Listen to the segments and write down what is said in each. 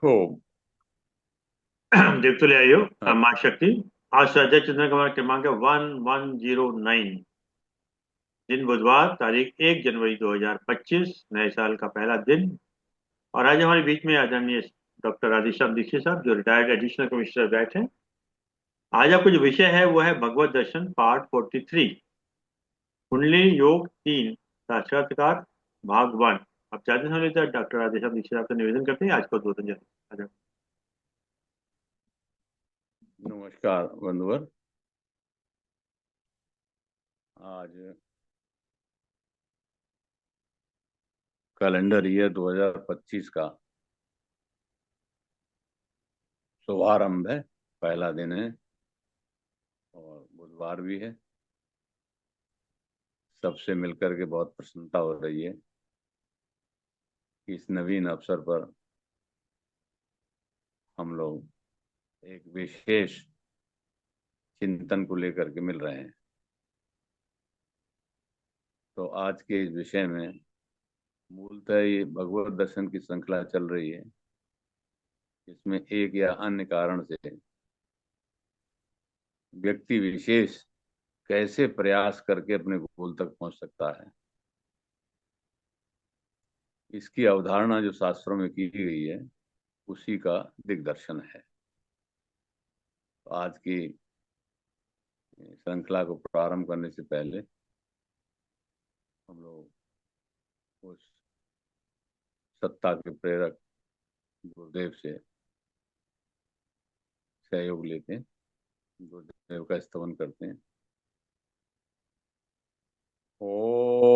खूब। देव ले आई हो हाँ। माँ शक्ति। आज श्रद्धा चंद्र का हमारा क्रमांक है 1109। दिन बुधवार, तारीख 1 जनवरी 2025, नए साल का पहला दिन। और आज हमारे बीच में आदरणीय डॉक्टर राधेश्याम दीक्षित साहब, जो रिटायर्ड एडिशनल कमिश्नर बैठे हैं। आज आपको जो विषय है वो है भगवत दर्शन पार्ट 43, कुंडली योग 3, साक्षात्कार, भाग 1। अब ज्यादा समय लेते हैं, डॉक्टर राधेश्याम दीक्षित साहब से निवेदन करते हैं आज का दो दिन। नमस्कार बंधुवर। आज कैलेंडर ईयर 2025 का शुभारंभ है। पहला दिन है और बुधवार भी है। सबसे मिलकर के बहुत प्रसन्नता हो रही है कि इस नवीन अवसर पर हम लोग एक विशेष चिंतन को लेकर के मिल रहे हैं। तो आज के इस विषय में मूलतः ये भगवत दर्शन की श्रृंखला चल रही है। इसमें एक या अन्य कारण से व्यक्ति विशेष कैसे प्रयास करके अपने गोल तक पहुंच सकता है, इसकी अवधारणा जो शास्त्रों में की गई है उसी का दिग्दर्शन है। तो आज की श्रृंखला को प्रारंभ करने से पहले हम लोग उस सत्ता के प्रेरक गुरुदेव से सहयोग लेते हैं, गुरुदेव का स्तवन करते हैं। ओ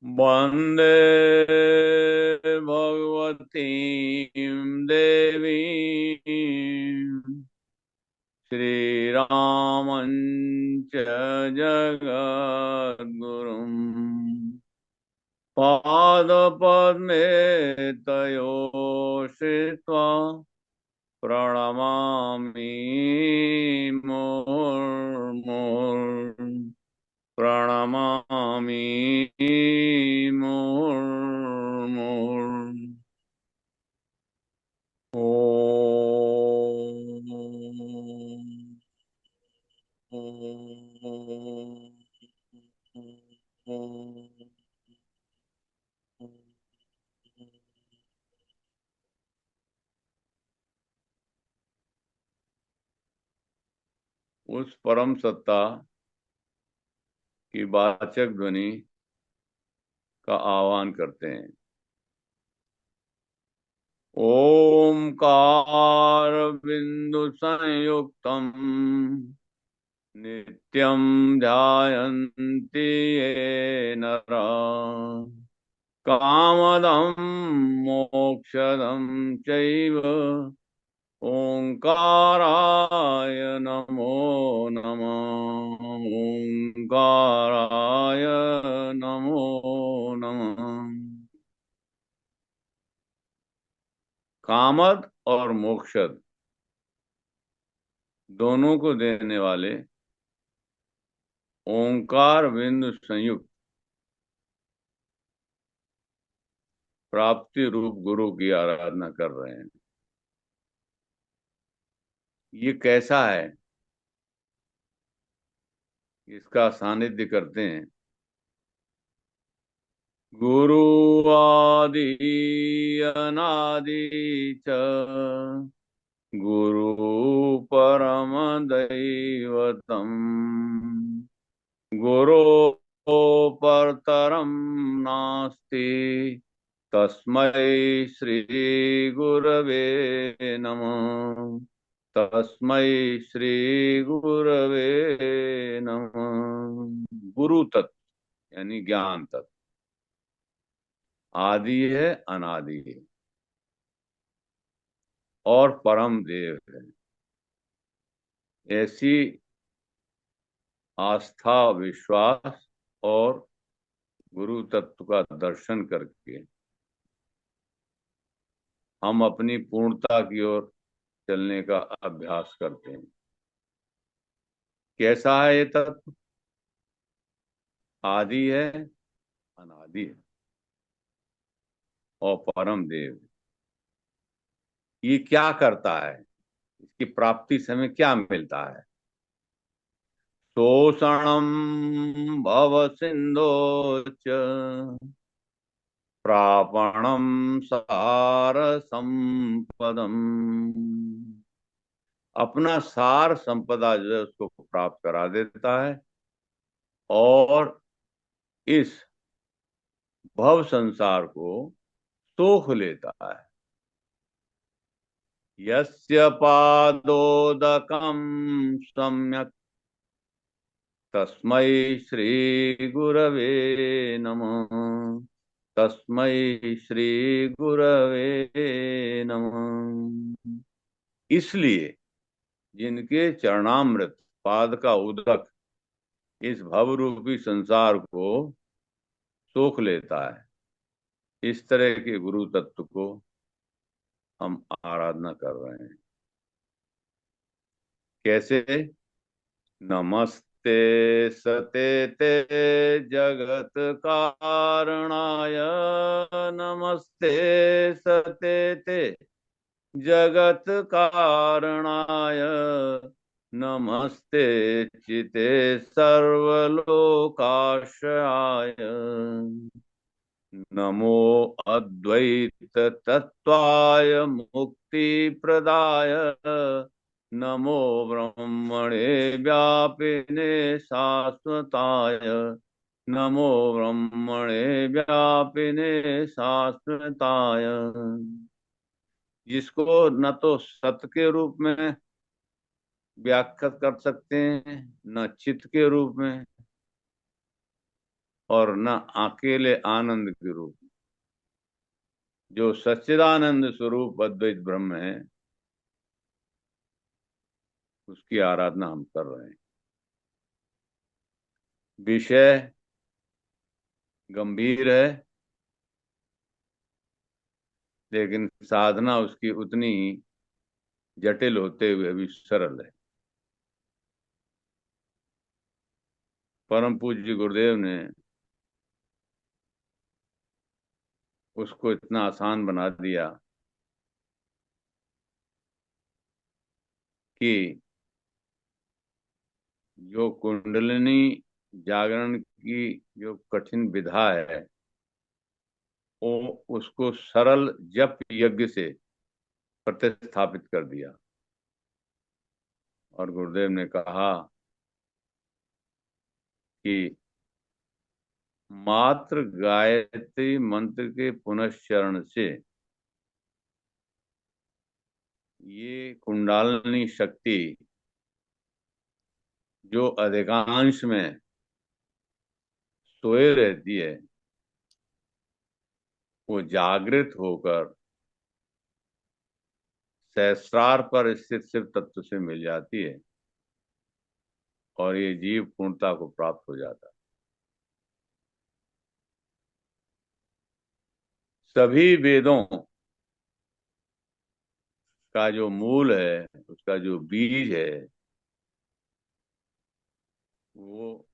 वन्दे भगवतीं देवीं श्रीरामञ्च जगद्गुरुम् पादपद्मे तयो श्रित्वा प्रणमामि मुहुर्मुहुः। प्रणमामि मुहुर्मुहुः। उस परम सत्ता की वाचक ध्वनि का आह्वान करते हैं। ओंकार बिंदु संयुक्तम नित्यं ध्यायन्ति ये नरा कामदं मोक्षदं चैव ओंकाराय नमो नमः। ओंकाराय नमो नमः। कामद और मोक्षद दोनों को देने वाले ओंकार बिंदु संयुक्त प्राप्ति रूप गुरु की आराधना कर रहे हैं। ये कैसा है, इसका सानिध्य करते हैं। गुरु आदि अनादि च गुरु परम दैवतम गुरो परतरम नास्ति तस्मै श्री गुरवे नमः। तस्मै श्री गुरवे नमः। गुरु तत्व यानी ज्ञान तत्व आदि है, अनादि है और परम देव है। ऐसी आस्था, विश्वास और गुरु तत्व का दर्शन करके हम अपनी पूर्णता की ओर चलने का अभ्यास करते हैं। कैसा है ये तत्व? आदि है, अनादि है और परम देव। ये क्या करता है? इसकी प्राप्ति से हमें क्या मिलता है? शोषणम भव सिंधोच प्रापणम सार संपदम। अपना सार संपदा जो है उसको प्राप्त करा देता है और इस भव संसार को सोख लेता है। यस्य पादोदकम सम्यक तस्मै श्री गुरवे नमः। तस्मै श्री गुरवे नमः। इसलिए जिनके चरणामृत पाद का उदक इस भवरूपी संसार को सोख लेता है, इस तरह के गुरु तत्व को हम आराधना कर रहे हैं। कैसे? नमस्ते सतेते जगत कारणाय। नमस्ते सतेते जगत कारणाय। नमस्ते चिते सर्वलोकाश्रयाय। नमो अद्वैत तत्वाय मुक्ति प्रदाय। नमो ब्रह्मणे व्यापिने शाश्वताय। नमो ब्रह्मणे व्यापिने शाश्वताय। जिसको न तो सत के रूप में व्याख्या कर सकते हैं, न चित के रूप में और न अकेले आनंद के रूप में। जो सच्चिदानंद स्वरूप अद्वैत ब्रह्म है, उसकी आराधना हम कर रहे हैं। विषय गंभीर है लेकिन साधना उसकी उतनी ही जटिल होते हुए भी सरल है। परम पूज्य गुरुदेव ने उसको इतना आसान बना दिया कि जो कुंडलिनी जागरण की जो कठिन विधा है, वो उसको सरल जप यज्ञ से प्रतिस्थापित कर दिया। और गुरुदेव ने कहा कि मात्र गायत्री मंत्र के पुनश्चरण से ये कुंडलिनी शक्ति जो अधिकांश में सोए रहती है, वो जागृत होकर सहस्रार पर स्थित शिव तत्व से मिल जाती है और ये जीव पूर्णता को प्राप्त हो जाता है। सभी वेदों का जो मूल है, उसका जो बीज है, वो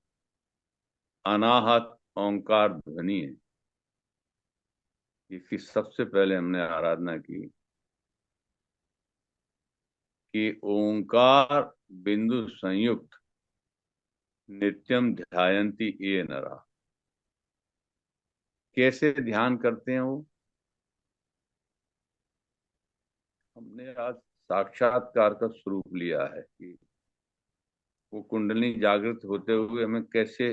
अनाहत ओंकार ध्वनि है। इसकी सबसे पहले हमने आराधना की कि ओंकार बिंदु संयुक्त नित्यम ध्यायन्ति ये नरा। कैसे ध्यान करते हैं वो? हमने आज साक्षात्कार का स्वरूप लिया है कि वो कुंडली जागृत होते हुए हमें कैसे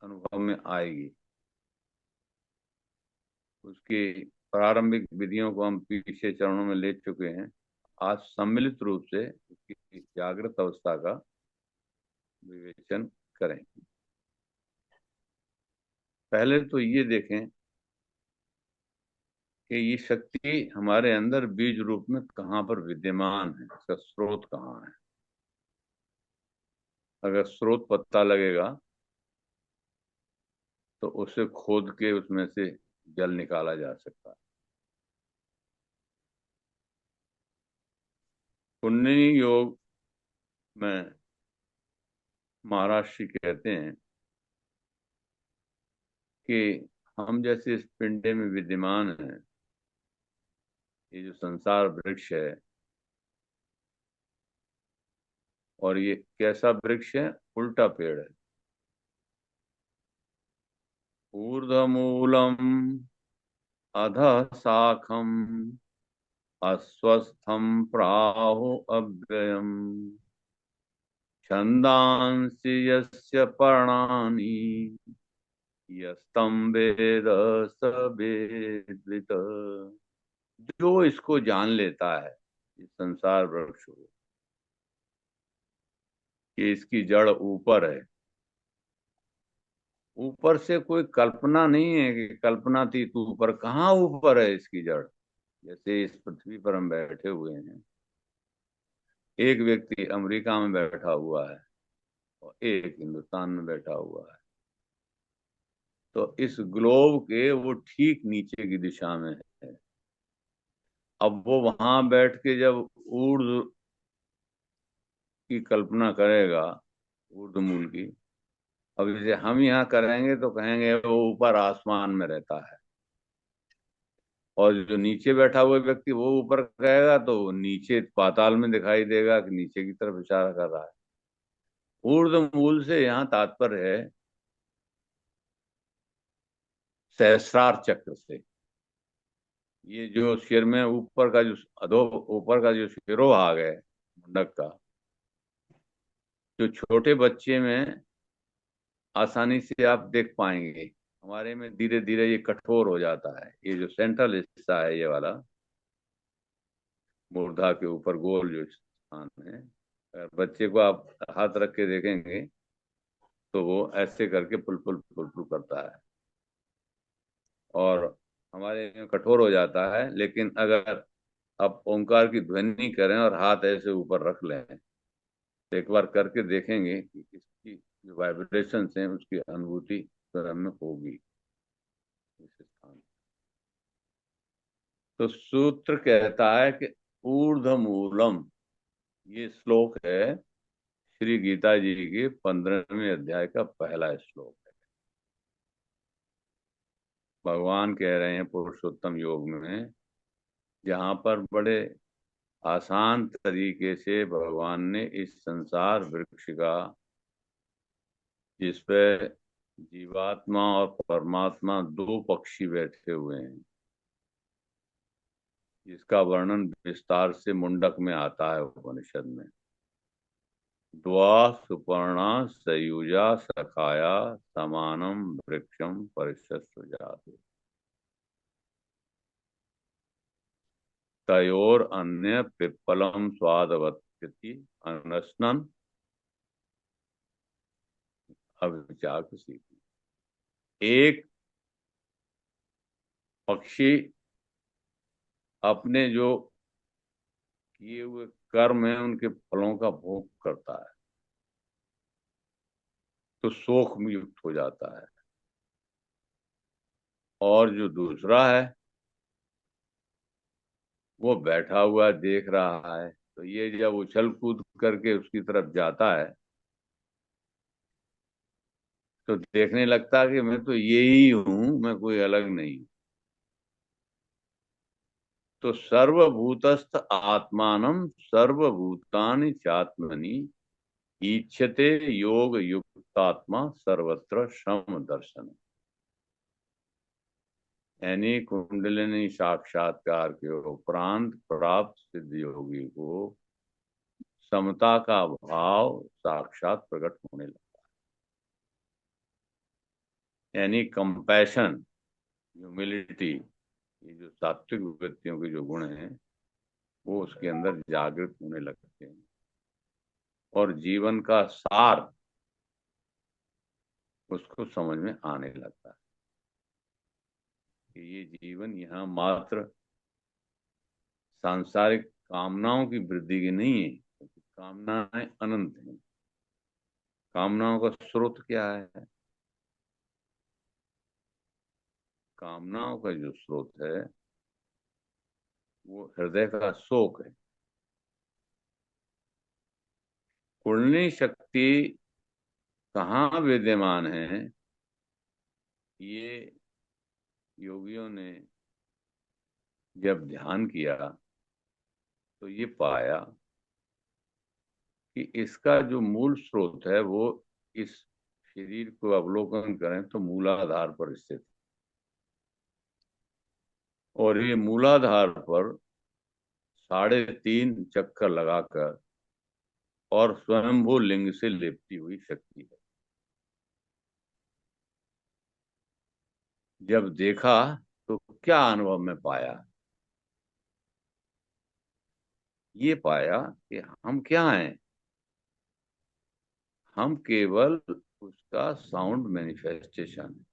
अनुभव में आएगी। उसकी प्रारंभिक विधियों को हम पीछे चरणों में ले चुके हैं। आज सम्मिलित रूप से उसकी जागृत अवस्था का विवेचन करें। पहले तो ये देखें कि ये शक्ति हमारे अंदर बीज रूप में कहाँ पर विद्यमान है, इसका स्रोत कहाँ है। अगर स्रोत पता लगेगा तो उसे खोद के उसमें से जल निकाला जा सकता है। कुंडली योग में महाराज जी कहते हैं कि हम जैसे इस पिंडे में विद्यमान हैं, ये जो संसार वृक्ष है, और ये कैसा वृक्ष है? उल्टा पेड़ है। ऊर्ध्वमूलम अधः शाखम अस्वस्थम प्राहु अव्ययम छंदांसि यस्य पर्णानि यस्तं वेद स वेदवित्। जो इसको जान लेता है, इस संसार वृक्ष को, कि इसकी जड़ ऊपर है। ऊपर से कोई कल्पना नहीं है कि कल्पनातीत ऊपर, कहाँ ऊपर है इसकी जड़। जैसे इस पृथ्वी पर हम बैठे हुए हैं, एक व्यक्ति अमेरिका में बैठा हुआ है और एक हिंदुस्तान में बैठा हुआ है, तो इस ग्लोब के वो ठीक नीचे की दिशा में है। अब वो वहां बैठ के जब ऊर्ध्व की कल्पना करेगा, ऊर्ध्वमूल की, अब जैसे हम यहाँ करेंगे तो कहेंगे वो ऊपर आसमान में रहता है, और जो नीचे बैठा हुआ व्यक्ति वो ऊपर कहेगा तो वो नीचे पाताल में दिखाई देगा कि नीचे की तरफ इशारा कर रहा है। ऊर्ध्वमूल से यहाँ तात्पर्य है सहस्रार चक्र से। ये जो सिर में ऊपर का जो अधो ऊपर का जो शिरोभाग है मुंडक का, जो छोटे बच्चे में आसानी से आप देख पाएंगे, हमारे में धीरे धीरे ये कठोर हो जाता है। ये जो सेंट्रल हिस्सा है, ये वाला मूर्धा के ऊपर गोल जो स्थान है, अगर बच्चे को आप हाथ रख के देखेंगे तो वो ऐसे करके पुल पुल पुल पुल करता है और हमारे में कठोर हो जाता है। लेकिन अगर आप ओंकार की ध्वनि करें और हाथ ऐसे ऊपर रख लें, तो एक बार करके देखेंगे कि इसकी जो वाइब्रेशन है उसकी अनुभूति स्वयं में होगी इस स्थान। तो सूत्र कहता है कि ऊर्ध्वमूलम, ये श्लोक है श्री गीता जी के 15वें अध्याय का पहला श्लोक है। भगवान कह रहे हैं पुरुषोत्तम योग में, जहाँ पर बड़े आसान तरीके से भगवान ने इस संसार वृक्ष का, जिस पे जीवात्मा और परमात्मा दो पक्षी बैठे हुए हैं, जिसका वर्णन विस्तार से मुंडक में आता है उपनिषद में। द्वा सुपर्णा सयुजा सखाया समानम वृक्षम परिशस्त्रजाते तयोर अन्य पिप्पलम स्वादवत्ति अनस्नन अभिचाक। एक पक्षी अपने जो किए हुए कर्म है उनके फलों का भोग करता है तो शोक में युक्त हो जाता है, और जो दूसरा है वो बैठा हुआ देख रहा है। तो ये जब उछल कूद करके उसकी तरफ जाता है तो देखने लगता है कि मैं तो यही हूं, मैं कोई अलग नहीं। तो सर्वभूतस्थ आत्मानम सर्वभूतानि चात्मनि ईक्षते योग युक्तात्मा सर्वत्र श्रम दर्शन। यानी कुंडलिनी साक्षात्कार के उपरांत प्राप्त सिद्ध योगी को समता का भाव साक्षात प्रकट होने लगा। यानी कंपैशन, ह्यूमिलिटी, ये जो सात्विक व्यक्तियों के जो गुण हैं वो उसके अंदर जागृत होने लगते हैं और जीवन का सार उसको समझ में आने लगता है कि ये जीवन यहाँ मात्र सांसारिक कामनाओं की वृद्धि की नहीं है, क्योंकि कामनाएं अनंत हैं। कामनाओं का स्रोत क्या है? कामनाओं का जो स्रोत है वो हृदय का शोक है। कुंडली शक्ति कहाँ विद्यमान है, ये योगियों ने जब ध्यान किया तो ये पाया कि इसका जो मूल स्रोत है वो इस शरीर को अवलोकन करें तो मूलाधार पर स्थित है। और ये मूलाधार पर 3.5 चक्कर लगाकर और स्वयंभू लिंग से लिपटी हुई शक्ति है। जब देखा तो क्या अनुभव में पाया? ये पाया कि हम क्या हैं? हम केवल उसका साउंड मैनिफेस्टेशन।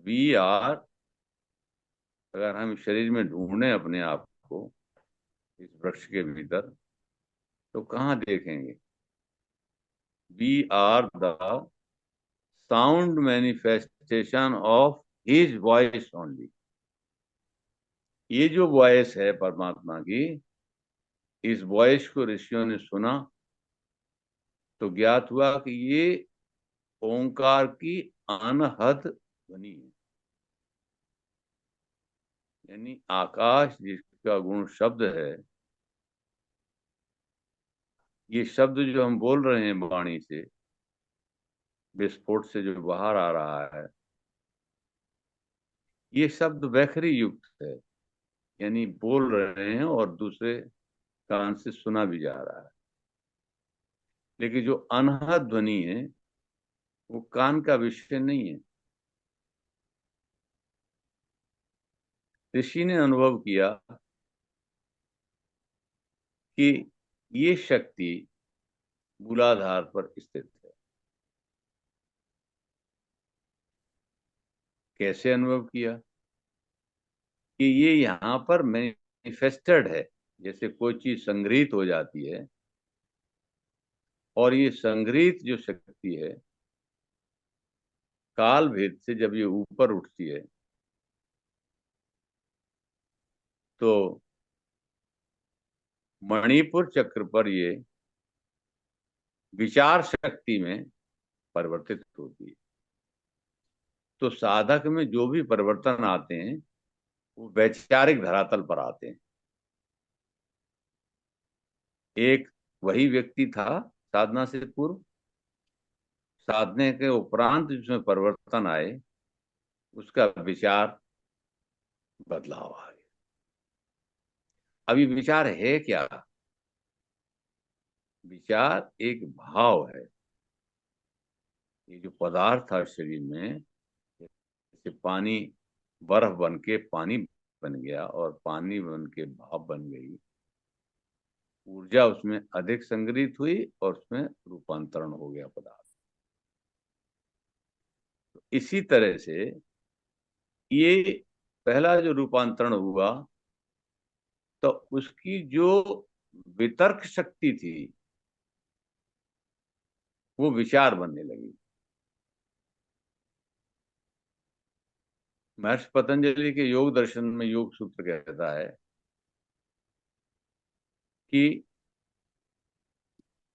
वी आर, अगर हम शरीर में ढूंढें अपने आप को इस वृक्ष के भीतर तो कहाँ देखेंगे? We are the sound manifestation of his voice only. ये जो वॉइस है परमात्मा की, इस वॉइस को ऋषियों ने सुना तो ज्ञात हुआ कि ये ओंकार की अनहद ध्वनि है। यानी आकाश जिसका गुण शब्द है, ये शब्द जो हम बोल रहे हैं वाणी से, विस्फोट से जो बाहर आ रहा है, ये शब्द वैखरी युक्त है। यानी बोल रहे हैं और दूसरे कान से सुना भी जा रहा है। लेकिन जो अनहद ध्वनि है वो कान का विषय नहीं है। ऋषि ने अनुभव किया कि ये शक्ति मूलाधार पर स्थित है। कैसे अनुभव किया? कि ये यहाँ पर मैनिफेस्टेड है। जैसे कोई चीज संग्रहित हो जाती है और ये संग्रहित जो शक्ति है काल भेद से जब ये ऊपर उठती है तो मणिपुर चक्र पर ये विचार शक्ति में परिवर्तित होती है। तो साधक में जो भी परिवर्तन आते हैं वो वैचारिक धरातल पर आते हैं। एक वही व्यक्ति था साधना से पूर्व, साधने के उपरांत जिसमें परिवर्तन आए उसका विचार बदलाव आ गया। अभी विचार है क्या? विचार एक भाव है। ये जो पदार्थ था शरीर में, जैसे पानी बर्फ बन के पानी बन गया और पानी बन के भाप बन गई, ऊर्जा उसमें अधिक संग्रहित हुई और उसमें रूपांतरण हो गया पदार्थ। तो इसी तरह से ये पहला जो रूपांतरण हुआ तो उसकी जो वितर्क शक्ति थी वो विचार बनने लगी। महर्षि पतंजलि के योग दर्शन में योग सूत्र कहता है कि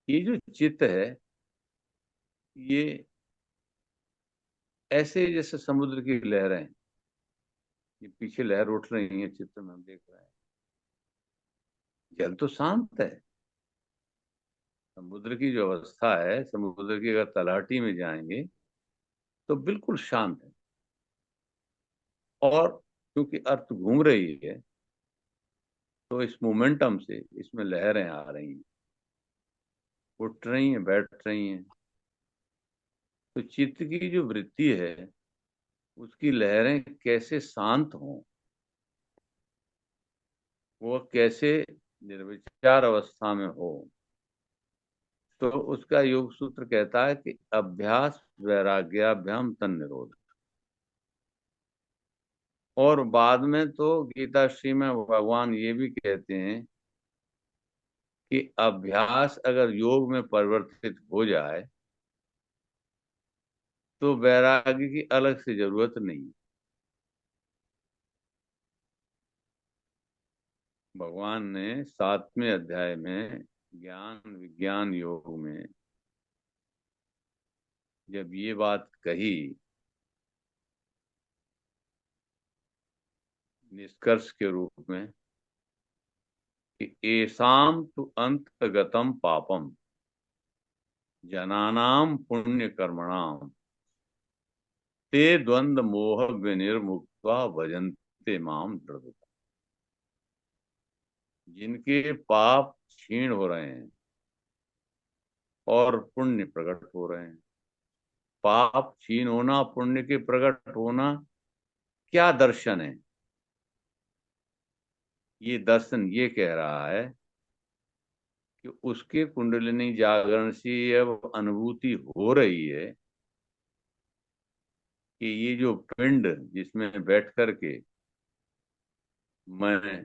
ये जो चित्त है ये ऐसे जैसे समुद्र की लहरें, ये पीछे लहर उठ रही है चित्र में हम देख रहे हैं। जल तो शांत है। समुद्र की जो अवस्था है, समुद्र की अगर तलहटी में जाएंगे तो बिल्कुल शांत है। और क्योंकि अर्थ घूम रही है तो इस मोमेंटम से इसमें लहरें आ रही हैं, उठ रही हैं, बैठ रही हैं। तो चित्त की जो वृत्ति है उसकी लहरें कैसे शांत हों, वो कैसे निर्विचार अवस्था में हो, तो उसका योग सूत्र कहता है कि अभ्यास वैराग्याभ्याम तन निरोध। और बाद में तो गीता श्री में भगवान ये भी कहते हैं कि अभ्यास अगर योग में परिवर्तित हो जाए तो वैराग्य की अलग से जरूरत नहीं। भगवान ने 7वें अध्याय में ज्ञान विज्ञान योग में जब ये बात कही निष्कर्ष के रूप में कि एसाम तु अंतगतम पापम जनानाम पुण्य कर्मणाम ते द्वंद्व मोह विनिर्मुक्त्वा भजन्ते माम दृढ़। जिनके पाप क्षीण हो रहे हैं और पुण्य प्रकट हो रहे हैं। पाप क्षीण होना, पुण्य के प्रकट होना, क्या दर्शन है? ये दर्शन ये कह रहा है कि उसके कुंडलिनी जागरण से अब अनुभूति हो रही है कि ये जो पिंड जिसमें बैठ करके मैं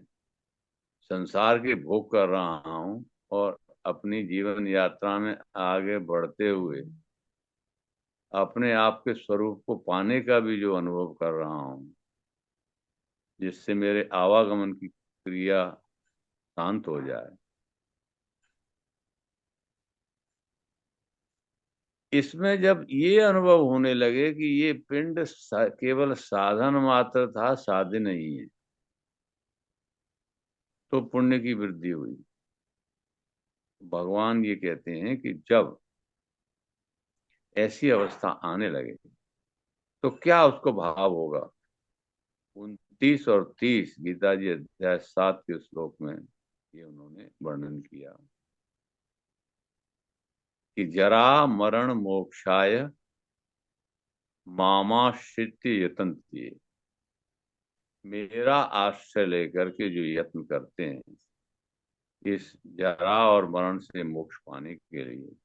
संसार के भोग कर रहा हूं और अपनी जीवन यात्रा में आगे बढ़ते हुए अपने आप के स्वरूप को पाने का भी जो अनुभव कर रहा हूं, जिससे मेरे आवागमन की क्रिया शांत हो जाए, इसमें जब ये अनुभव होने लगे कि ये पिंड केवल साधन मात्र था, साध्य नहीं है, तो पुण्य की वृद्धि हुई। भगवान ये कहते हैं कि जब ऐसी अवस्था आने लगे तो क्या उसको भाव होगा। 29 और 30 गीता जी अध्याय 7 के श्लोक में ये उन्होंने वर्णन किया कि जरा मरण मोक्षाय मामाश्रित्य यतन्ते। मेरा आश्रय लेकर के जो यत्न करते हैं इस जरा और मरण से मोक्ष पाने के लिए,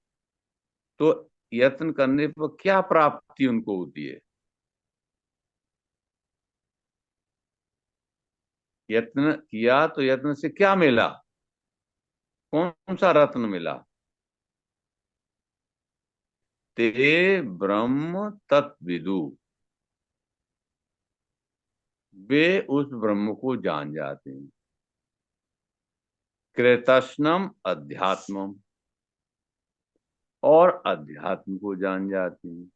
तो यत्न करने पर क्या प्राप्ति उनको होती है? यत्न किया तो यत्न से क्या मिला? कौन सा रत्न मिला? ते ब्रह्म तत्विदु। वे उस ब्रह्म को जान जाते हैं। कृतस्नम अध्यात्मम। और अध्यात्म को जान जाते हैं।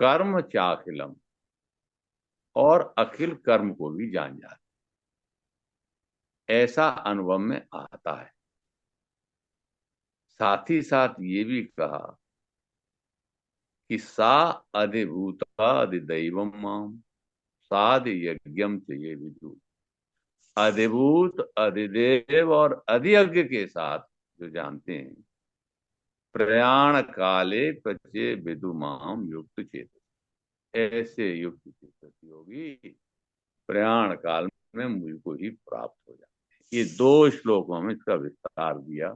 कर्म चाखिलम। और अखिल कर्म को भी जान जाते हैं। ऐसा अनुभव में आता है। साथ ही साथ ये भी कहा कि सा अधिभूता अधिदैवम माम साध यज्ञम चाहिए विदु। अधिभूत अधिदेव और अधियज्ञ के साथ जो जानते हैं, प्रयाण काले त्वचे विदुमाम युक्त चेत। ऐसे युक्त चेतस योगी प्रयाण काल में मुझको ही प्राप्त हो जाते। ये 2 श्लोकों में इसका विस्तार दिया।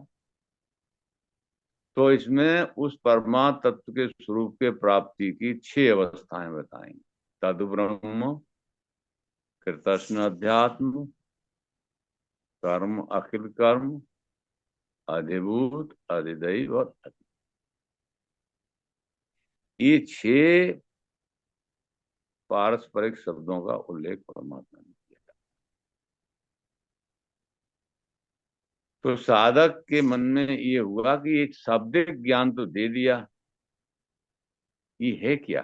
तो इसमें उस परमात्म तत्व के स्वरूप के प्राप्ति की 6 अवस्थाएं बताई। तद ब्रह्म, कृतस्न अध्यात्म, कर्म अखिल कर्म, अधिभूत अधिदैव और अति। ये 6 पारस्परिक शब्दों का उल्लेख परमात्मा ने किया। तो साधक के मन में ये हुआ कि एक शाब्दिक ज्ञान तो दे दिया, ये है क्या?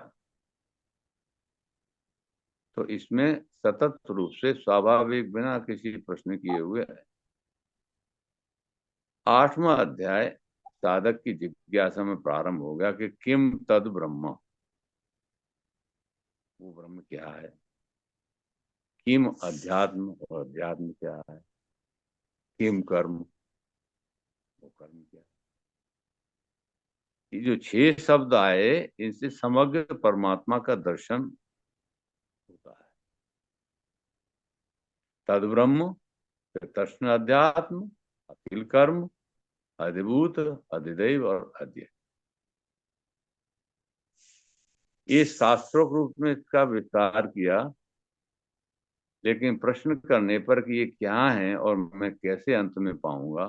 तो इसमें सतत रूप से स्वाभाविक बिना किसी प्रश्न किए हुए 8वां अध्याय साधक की जिज्ञासा में प्रारंभ हो गया कि किम तद ब्रह्म। वो ब्रह्म क्या है, किम अध्यात्म, और अध्यात्म क्या है, किम कर्म, वो कर्म क्या है। ये जो 6 शब्द आए, इनसे समग्र परमात्मा का दर्शन होता है। तद ब्रह्म, तस्म अध्यात्म, अखिल कर्म, अधिभूत, अधिदैव और अध्यय। ये शास्त्रों रूप में इसका विस्तार किया, लेकिन प्रश्न करने पर कि ये क्या है और मैं कैसे अंत में पाऊंगा,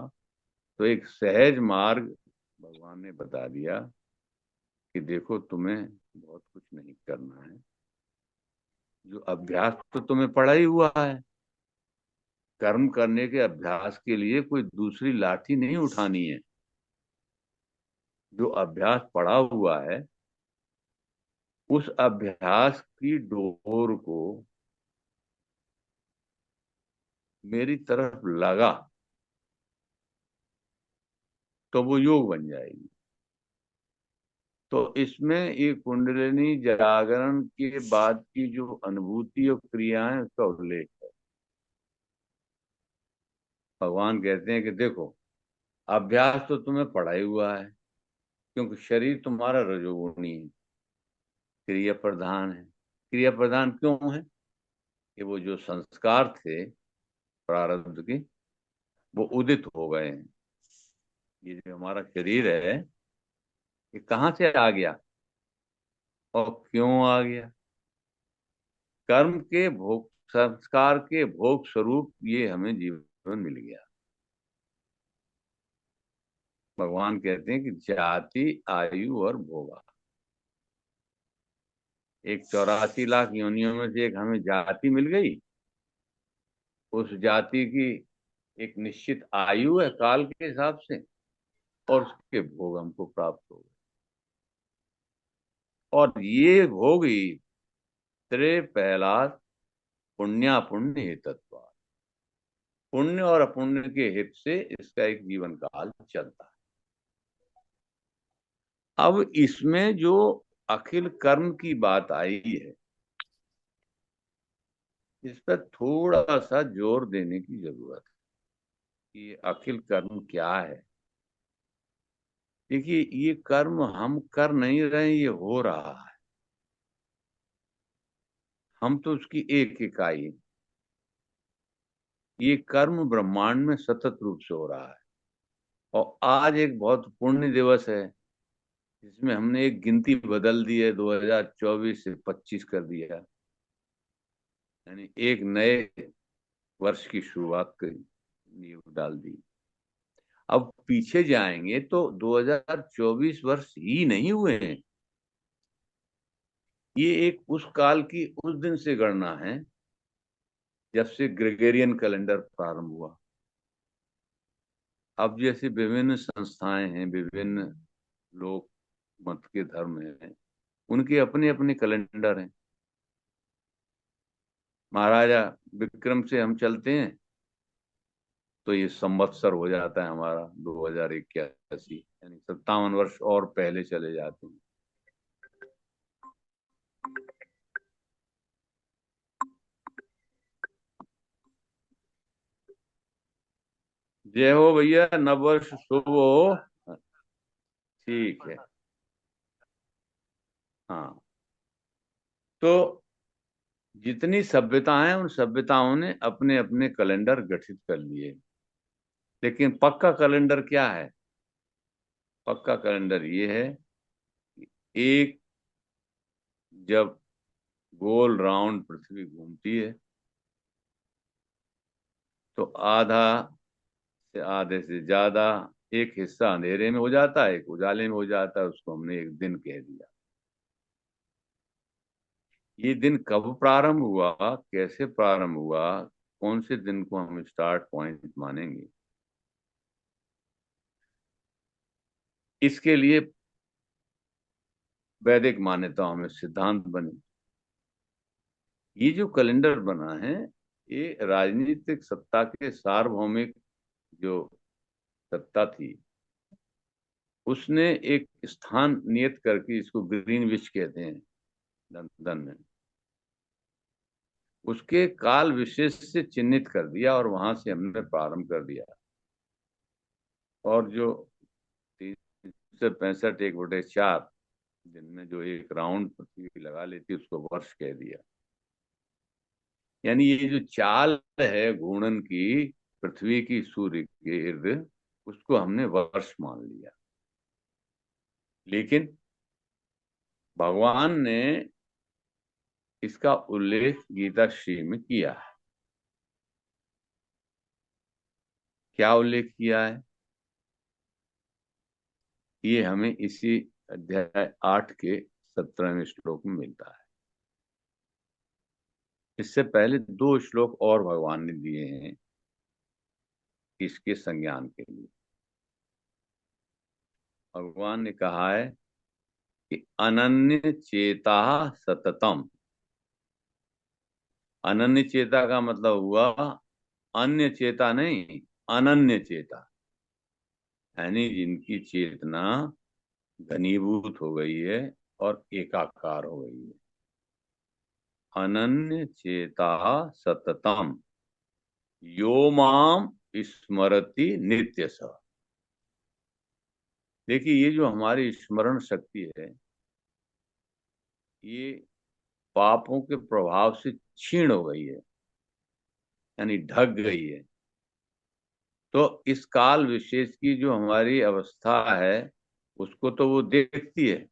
तो एक सहज मार्ग भगवान ने बता दिया कि देखो, तुम्हें बहुत कुछ नहीं करना है। जो अभ्यास तो तुम्हें पड़ा ही हुआ है, कर्म करने के अभ्यास के लिए कोई दूसरी लाठी नहीं उठानी है। जो अभ्यास पड़ा हुआ है, उस अभ्यास की डोर को मेरी तरफ लगा तो वो योग बन जाएगी। तो इसमें ये कुंडलिनी जागरण के बाद की जो अनुभूति और क्रियाएं, उसका उल्लेख है। भगवान कहते हैं कि देखो, अभ्यास तो तुम्हें पड़ा ही हुआ है, क्योंकि शरीर तुम्हारा रजोगुणी है, क्रिया प्रधान है। क्रिया प्रधान क्यों है? कि वो जो संस्कार थे प्रारब्ध के, वो उदित हो गए हैं। ये जो हमारा शरीर है, ये कहाँ से आ गया और क्यों आ गया? कर्म के भोग, संस्कार के भोग स्वरूप ये हमें जीवन मिल गया। भगवान कहते हैं कि जाति, आयु और भोगा, एक 84 लाख योनियों में से एक हमें जाति मिल गई। उस जाति की एक निश्चित आयु है काल के हिसाब से, और उसके भोग हमको प्राप्त हो गए। और ये भोग ही त्रे पहलाद पुण्या पुण्य हेतत्व, पुण्य और अपुण्य के हित से इसका एक जीवन काल चलता है। अब इसमें जो अखिल कर्म की बात आई है, इस पर थोड़ा सा जोर देने की जरूरत है कि ये अखिल कर्म क्या है। देखिए, ये कर्म हम कर नहीं रहे, ये हो रहा है। हम तो उसकी एक इकाई हैं। ये कर्म ब्रह्मांड में सतत रूप से हो रहा है। और आज एक बहुत पुण्य दिवस है, जिसमें हमने एक गिनती बदल दी है, 2024 से 25 कर दिया। यानी एक नए वर्ष की शुरुआत की नींव डाल दी। अब पीछे जाएंगे तो 2024 वर्ष ही नहीं हुए हैं। ये एक उस काल की उस दिन से गणना है जब से ग्रेगोरियन कैलेंडर प्रारंभ हुआ। अब जैसे विभिन्न संस्थाएं हैं, विभिन्न लोग मत के धर्म हैं, उनके अपने अपने कैलेंडर हैं। महाराजा विक्रम से हम चलते हैं तो ये संवत्सर हो जाता है हमारा 2081, यानी 57 वर्ष और पहले चले जाते हैं। जय हो भैया, नववर्ष शुभ हो। ठीक है। हाँ, तो जितनी सभ्यताएं हैं, उन सभ्यताओं ने अपने अपने कैलेंडर गठित कर लिए। लेकिन पक्का कैलेंडर क्या है? पक्का कैलेंडर ये है कि एक, जब गोल राउंड पृथ्वी घूमती है, तो आधे से ज्यादा एक हिस्सा अंधेरे में हो जाता है, एक उजाले में हो जाता है। उसको हमने एक दिन कह दिया। ये दिन कब प्रारंभ हुआ, कैसे प्रारंभ हुआ, कौन से दिन को हम स्टार्ट पॉइंट मानेंगे, इसके लिए वैदिक मान्यताओं में सिद्धांत बने। ये जो कैलेंडर बना है, ये राजनीतिक सत्ता के सार्वभौमिक जो सत्ता थी, उसने एक स्थान नियत करके, इसको ग्रीनविच कहते हैं लंदन में, उसके काल विशेष से चिन्हित कर दिया और वहां से हमने प्रारंभ कर दिया। और जो 365 1/4 दिन में जो एक राउंड पृथ्वी लगा लेती उसको वर्ष कह दिया। यानी ये जो चाल है घूर्णन की पृथ्वी की सूर्य के इर्द, उसको हमने वर्ष मान लिया। लेकिन भगवान ने इसका उल्लेख गीता श्री में किया है। क्या उल्लेख किया है? ये हमें इसी अध्याय 8 के 17वें श्लोक में मिलता है। इससे पहले 2 श्लोक और भगवान ने दिए हैं इसके संज्ञान के लिए। भगवान ने कहा है कि अनन्य चेता सततम। अनन्य चेता का मतलब हुआ अन्य चेता नहीं, अनन्य चेता, यानी जिनकी चेतना घनीभूत हो गई है और एकाकार हो गई है। अनन्य चेता सततम यो माम स्मरति नित्य स। देखिए, ये जो हमारी स्मरण शक्ति है, ये पापों के प्रभाव से क्षीण हो गई है, यानी ढक गई है। तो इस काल विशेष की जो हमारी अवस्था है उसको तो वो देखती है,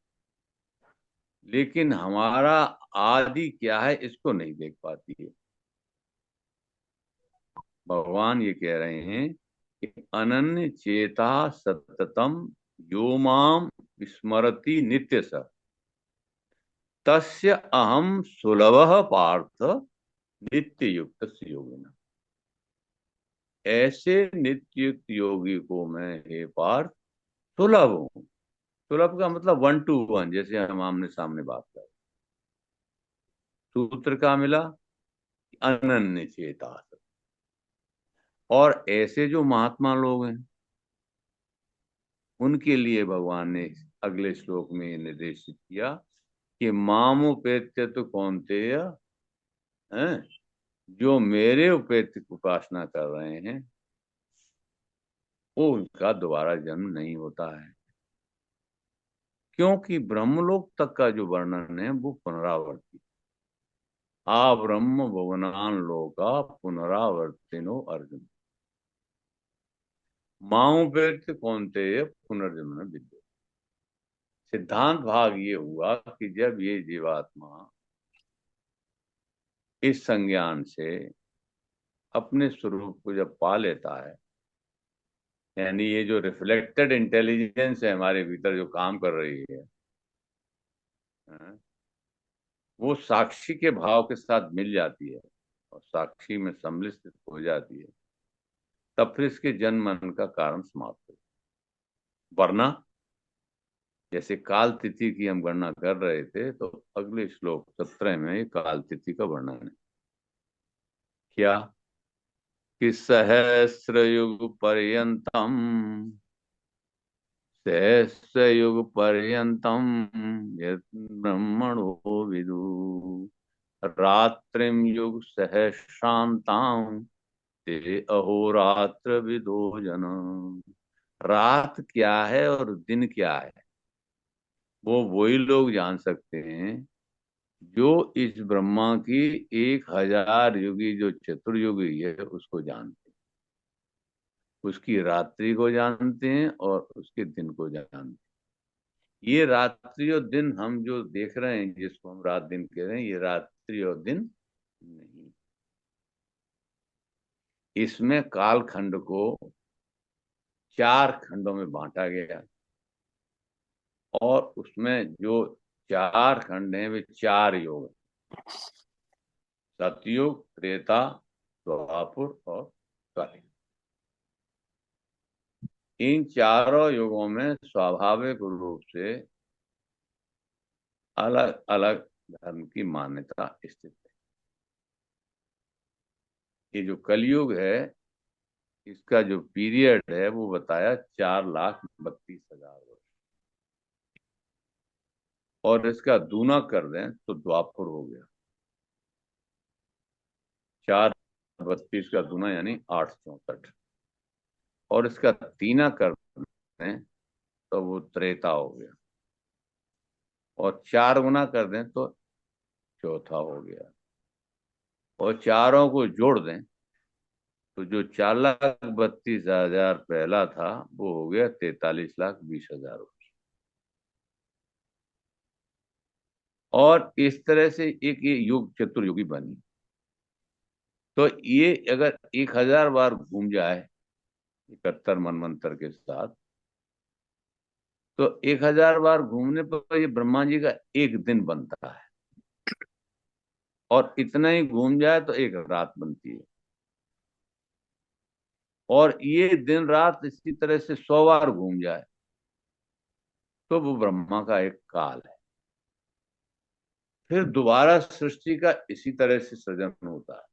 लेकिन हमारा आदि क्या है इसको नहीं देख पाती है। भगवान ये कह रहे हैं कि अनन्य चेता सततम यो माम स्मरति नित्य स तस्य अहम सुलभ पार्थ नित्य युक्त योगिना। ऐसे नित्य युक्त योगी को मैं हे पार्थ सुलभ हूं। सुलभ का मतलब 1 to 1, जैसे हम आमने सामने बात कर। सूत्र का मिला अनन्य चेता। और ऐसे जो महात्मा लोग हैं उनके लिए भगवान ने अगले श्लोक में निर्देशित किया कि मामुपेत्य तो कौन्तेय, हैं, जो मेरे उपेत्य उपासना कर रहे हैं वो उनका दोबारा जन्म नहीं होता है। क्योंकि ब्रह्मलोक तक का जो वर्णन है वो पुनरावर्ती। आ ब्रह्म भुवनान लोका पुनरावर्तिनो अर्जुन। मामुपेत्य कौन्तेय पुनर्जन्म विद्या। सिद्धांत भाग ये हुआ कि जब ये जीवात्मा इस संज्ञान से अपने स्वरूप को जब पा लेता है, यानी ये जो रिफ्लेक्टेड इंटेलिजेंस है हमारे भीतर जो काम कर रही है, हाँ, वो साक्षी के भाव के साथ मिल जाती है और साक्षी में सम्मिलित हो जाती है, तब फिर इसके जन्म मरण का कारण समाप्त हो। वरना जैसे काल तिथि की हम गणना कर रहे थे, तो अगले श्लोक 17 में काल तिथि का वर्णन है। क्या कि सहस्र युग पर्यंतम, सहस्रयुग पर्यंतम ब्रह्मणो विदु रात्रिम युग सहस्रांताम ते अहोरात्र विदो जन। रात क्या है और दिन क्या है वो वही लोग जान सकते हैं जो इस ब्रह्मा की 1000 युगी जो चतुर्युगी है उसको जानते हैं, उसकी रात्रि को जानते हैं और उसके दिन को जानते हैं। ये रात्रि और दिन हम जो देख रहे हैं, जिसको हम रात दिन कह रहे हैं, ये रात्रि और दिन नहीं। इसमें कालखंड को 4 खंडों में बांटा गया और उसमें जो 4 खंड हैं वे 4 योग हैं। सतयुग, त्रेता, द्वापर और कलयुग। इन चारों युगों में स्वाभाविक रूप से अलग अलग धर्म की मान्यता स्थित है। ये जो कलयुग है इसका जो पीरियड है वो बताया 4,32,000 वर्ष, और इसका दूना कर दें तो द्वापर हो गया। 4 32 का दूना यानी 8 64, और इसका तीना कर दें तो वो त्रेता हो गया, और 4 गुना कर दें तो चौथा हो गया, और चारों को जोड़ दें तो जो 4,32,000 पहला था वो हो गया 43,20,000। और इस तरह से एक ये योग चतुर्युगी बनी। तो ये अगर 1,000 बार घूम जाए 71 मनवंतर के साथ, तो 1,000 बार घूमने पर ये ब्रह्मा जी का एक दिन बनता है, और इतना ही घूम जाए तो एक रात बनती है, और ये दिन रात इसी तरह से 100 बार घूम जाए तो वो ब्रह्मा का एक काल है। फिर दोबारा सृष्टि का इसी तरह से सृजन होता है,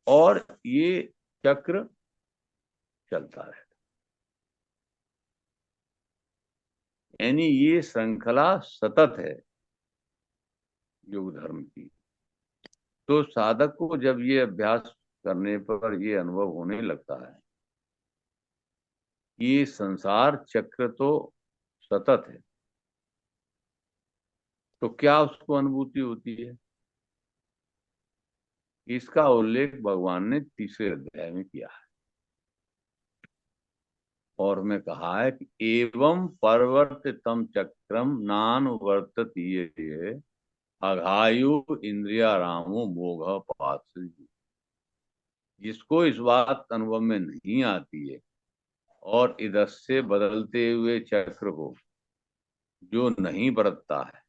और ये चक्र चलता है। यानी ये श्रृंखला सतत है योग धर्म की। तो साधक को जब ये अभ्यास करने पर ये अनुभव होने लगता है कि ये संसार चक्र तो सतत है, तो क्या उसको अनुभूति होती है? इसका उल्लेख भगवान ने तीसरे अध्याय में किया है, और में कहा है कि एवं परवर्तितम चक्रम नान वर्तत ये अघायु इंद्रिया रामो मोघ पात। जिसको इस बात अनुभव में नहीं आती है और इधर से बदलते हुए चक्र को जो नहीं बरतता है,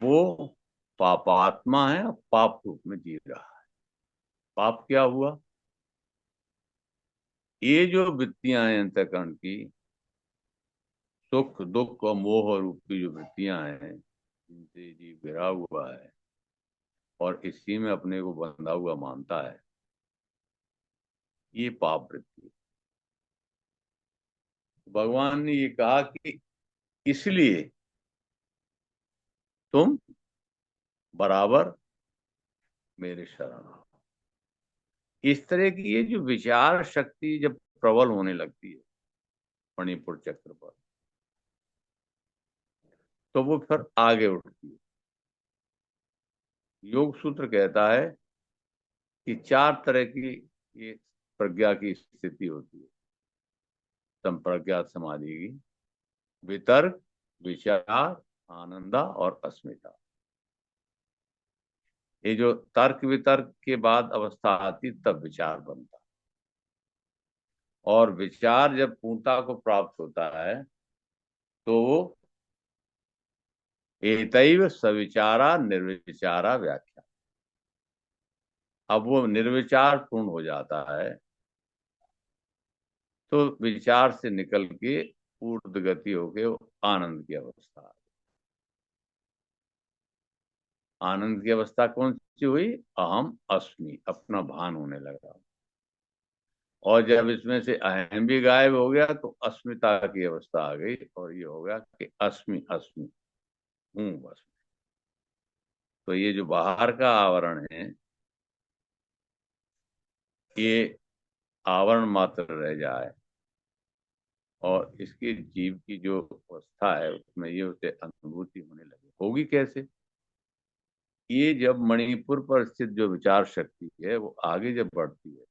वो पापात्मा है और पाप रूप में जी रहा है। पाप क्या हुआ? ये जो वृत्तियां हैं अंतःकरण की, सुख दुख और मोह रूपी जो वृत्तियां हैं, जिनसे जीव घिरा हुआ है और इसी में अपने को बंधा हुआ मानता है, ये पाप वृत्ति है। भगवान ने ये कहा कि इसलिए तुम बराबर मेरे शरण आओ। इस तरह की ये जो विचार शक्ति जब प्रबल होने लगती है मणिपुर चक्र पर, तो वो फिर आगे उठती है। योग सूत्र कहता है कि 4 तरह की ये प्रज्ञा की स्थिति होती है संप्रज्ञात समाधि की: वितर्क, विचार, आनंदा और अस्मिता। ये जो तर्क वितर्क के बाद अवस्था आती तब विचार बनता, और विचार जब पूर्णता को प्राप्त होता है तो वो एतैव सविचारा निर्विचारा व्याख्या। अब वो निर्विचार पूर्ण हो जाता है, तो विचार से निकल के ऊर्ध्व गति होके वो आनंद की अवस्था। आनंद की अवस्था कौन सी हुई? अहम अस्मि, अपना भान होने लगा। और जब इसमें से अहम भी गायब हो गया तो अस्मिता की अवस्था आ गई, और ये हो गया कि अस्मि अस्मि, हूं बस। तो ये जो बाहर का आवरण है, ये आवरण मात्र रह जाए, और इसके जीव की जो अवस्था है उसमें ये उसे अनुभूति होने लगे। होगी कैसे? ये जब मणिपुर पर स्थित जो विचार शक्ति है वो आगे जब बढ़ती है,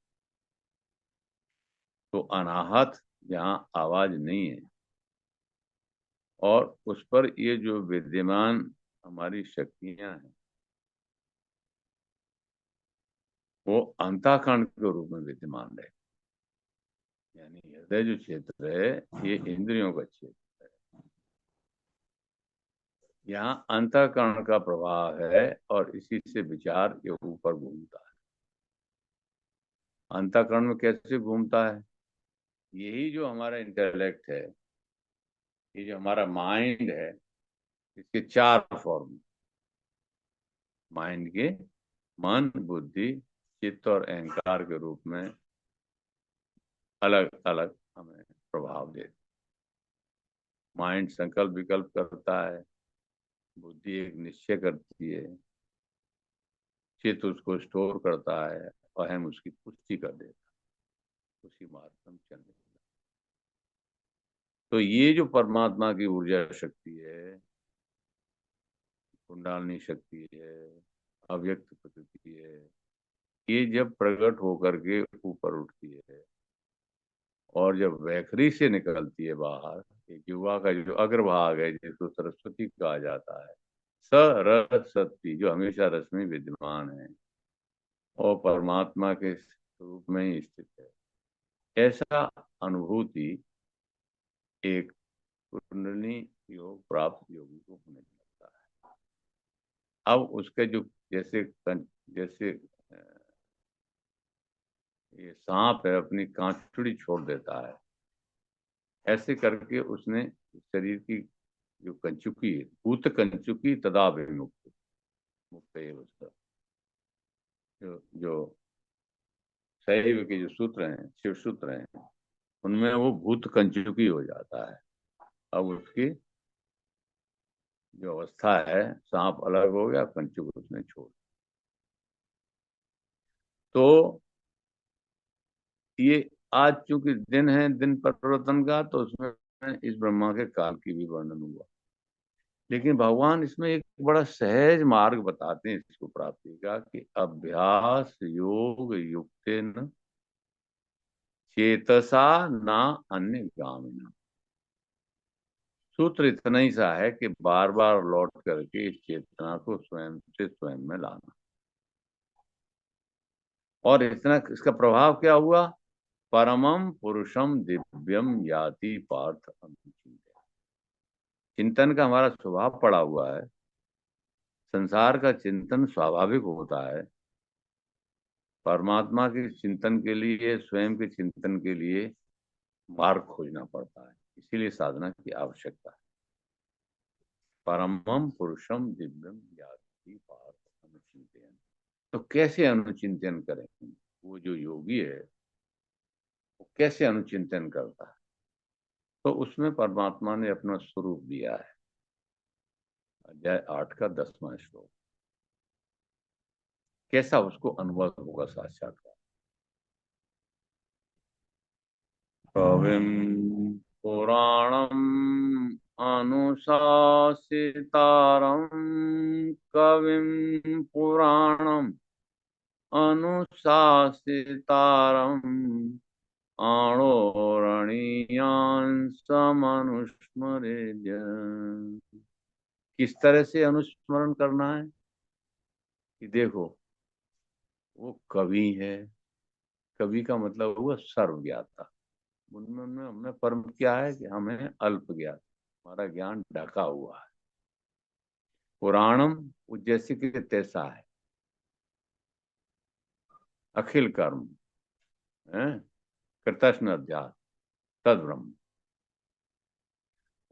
तो अनाहत जहाँ आवाज नहीं है, और उस पर ये जो विद्यमान हमारी शक्तियां हैं वो अंतःकरण के रूप में विद्यमान रहे। यानी हृदय जो क्षेत्र है ये इंद्रियों का क्षेत्र है, यहाँ अंतःकरण का प्रभाव है, और इसी से विचार ये ऊपर घूमता है। अंतःकरण में कैसे घूमता है? यही जो हमारा इंटेलेक्ट है, ये जो हमारा माइंड है, इसके 4 फॉर्म। माइंड के मन, बुद्धि, चित्त और अहंकार के रूप में अलग अलग हमें प्रभाव देते। माइंड संकल्प विकल्प करता है, बुद्धि एक निश्चय करती है, चित्त उसको स्टोर करता है, अहम उसकी पुष्टि कर देता है, उसी मार्ग पर हम चलने लगते हैं। तो ये जो परमात्मा की ऊर्जा शक्ति है, कुंडलिनी शक्ति है, अव्यक्त प्रकृति है, ये जब प्रकट होकर के ऊपर उठती है और जब वैखरी से निकलती है बाहर, एक युवा का जो अग्रभाग है जिसको सरस्वती कहा जाता है, स रस सत्ती, जो हमेशा रस में विद्यमान है और परमात्मा के स्वरूप में ही स्थित है, ऐसा अनुभूति एक कुंडलिनी योग प्राप्त योगी को होने लगता है। अब उसके जो जैसे ये सांप है अपनी कांचुड़ी छोड़ देता है, ऐसे करके उसने शरीर की जो कंचुकी है, भूत कंचुकी तदा विमुक्त, मुक्त है उसका। जो शैव के जो सूत्र हैं, शिव सूत्र हैं, उनमें वो भूत कंचुकी हो जाता है। अब उसकी जो अवस्था है, सांप अलग हो गया, कंचुक उसने छोड़। तो ये आज चूंकि दिन है, दिन परिवर्तन का, तो उसमें इस ब्रह्मा के काल की भी वर्णन हुआ। लेकिन भगवान इसमें एक बड़ा सहज मार्ग बताते हैं इसको प्राप्ति का, कि अभ्यास योग युक्तेन चेतसा ना अन्य गामिना। सूत्र इतना ही सा है कि बार बार लौट करके इस चेतना को स्वयं से स्वयं में लाना। और इतना इसका प्रभाव क्या हुआ? परमम पुरुषम दिव्यम याति पार्थ अनुचिंत्य। चिंतन का हमारा स्वभाव पड़ा हुआ है, संसार का चिंतन स्वाभाविक होता है। परमात्मा के चिंतन के लिए, स्वयं के चिंतन के लिए मार्ग खोजना पड़ता है, इसीलिए साधना की आवश्यकता है। परमम पुरुषम दिव्यम याति पार्थ अनुचिंतयन्। तो कैसे अनुचिंतन करें? वो जो योगी है वो कैसे अनुचिंतन करता है? तो उसमें परमात्मा ने अपना स्वरूप दिया है। अध्याय 8 का 10वां श्लोक। कैसा उसको अनुभव होगा साक्षात्कार? कविम पुराणम अनुशासितारम, कविम पुराणम अनुशासितारम, आणोरणीयान समनुस्मरेद्य। किस तरह से अनुस्मरण करना है? कि देखो, वो कवि है। कवि का मतलब हुआ सर्वज्ञाता। उनमें हमें परम क्या है कि हमें अल्प ज्ञात, हमारा ज्ञान ढका हुआ है। पुराणम वो जैसे कि तैसा है, अखिल कर्म है, कृतस्न अध्यास तद ब्रह्म।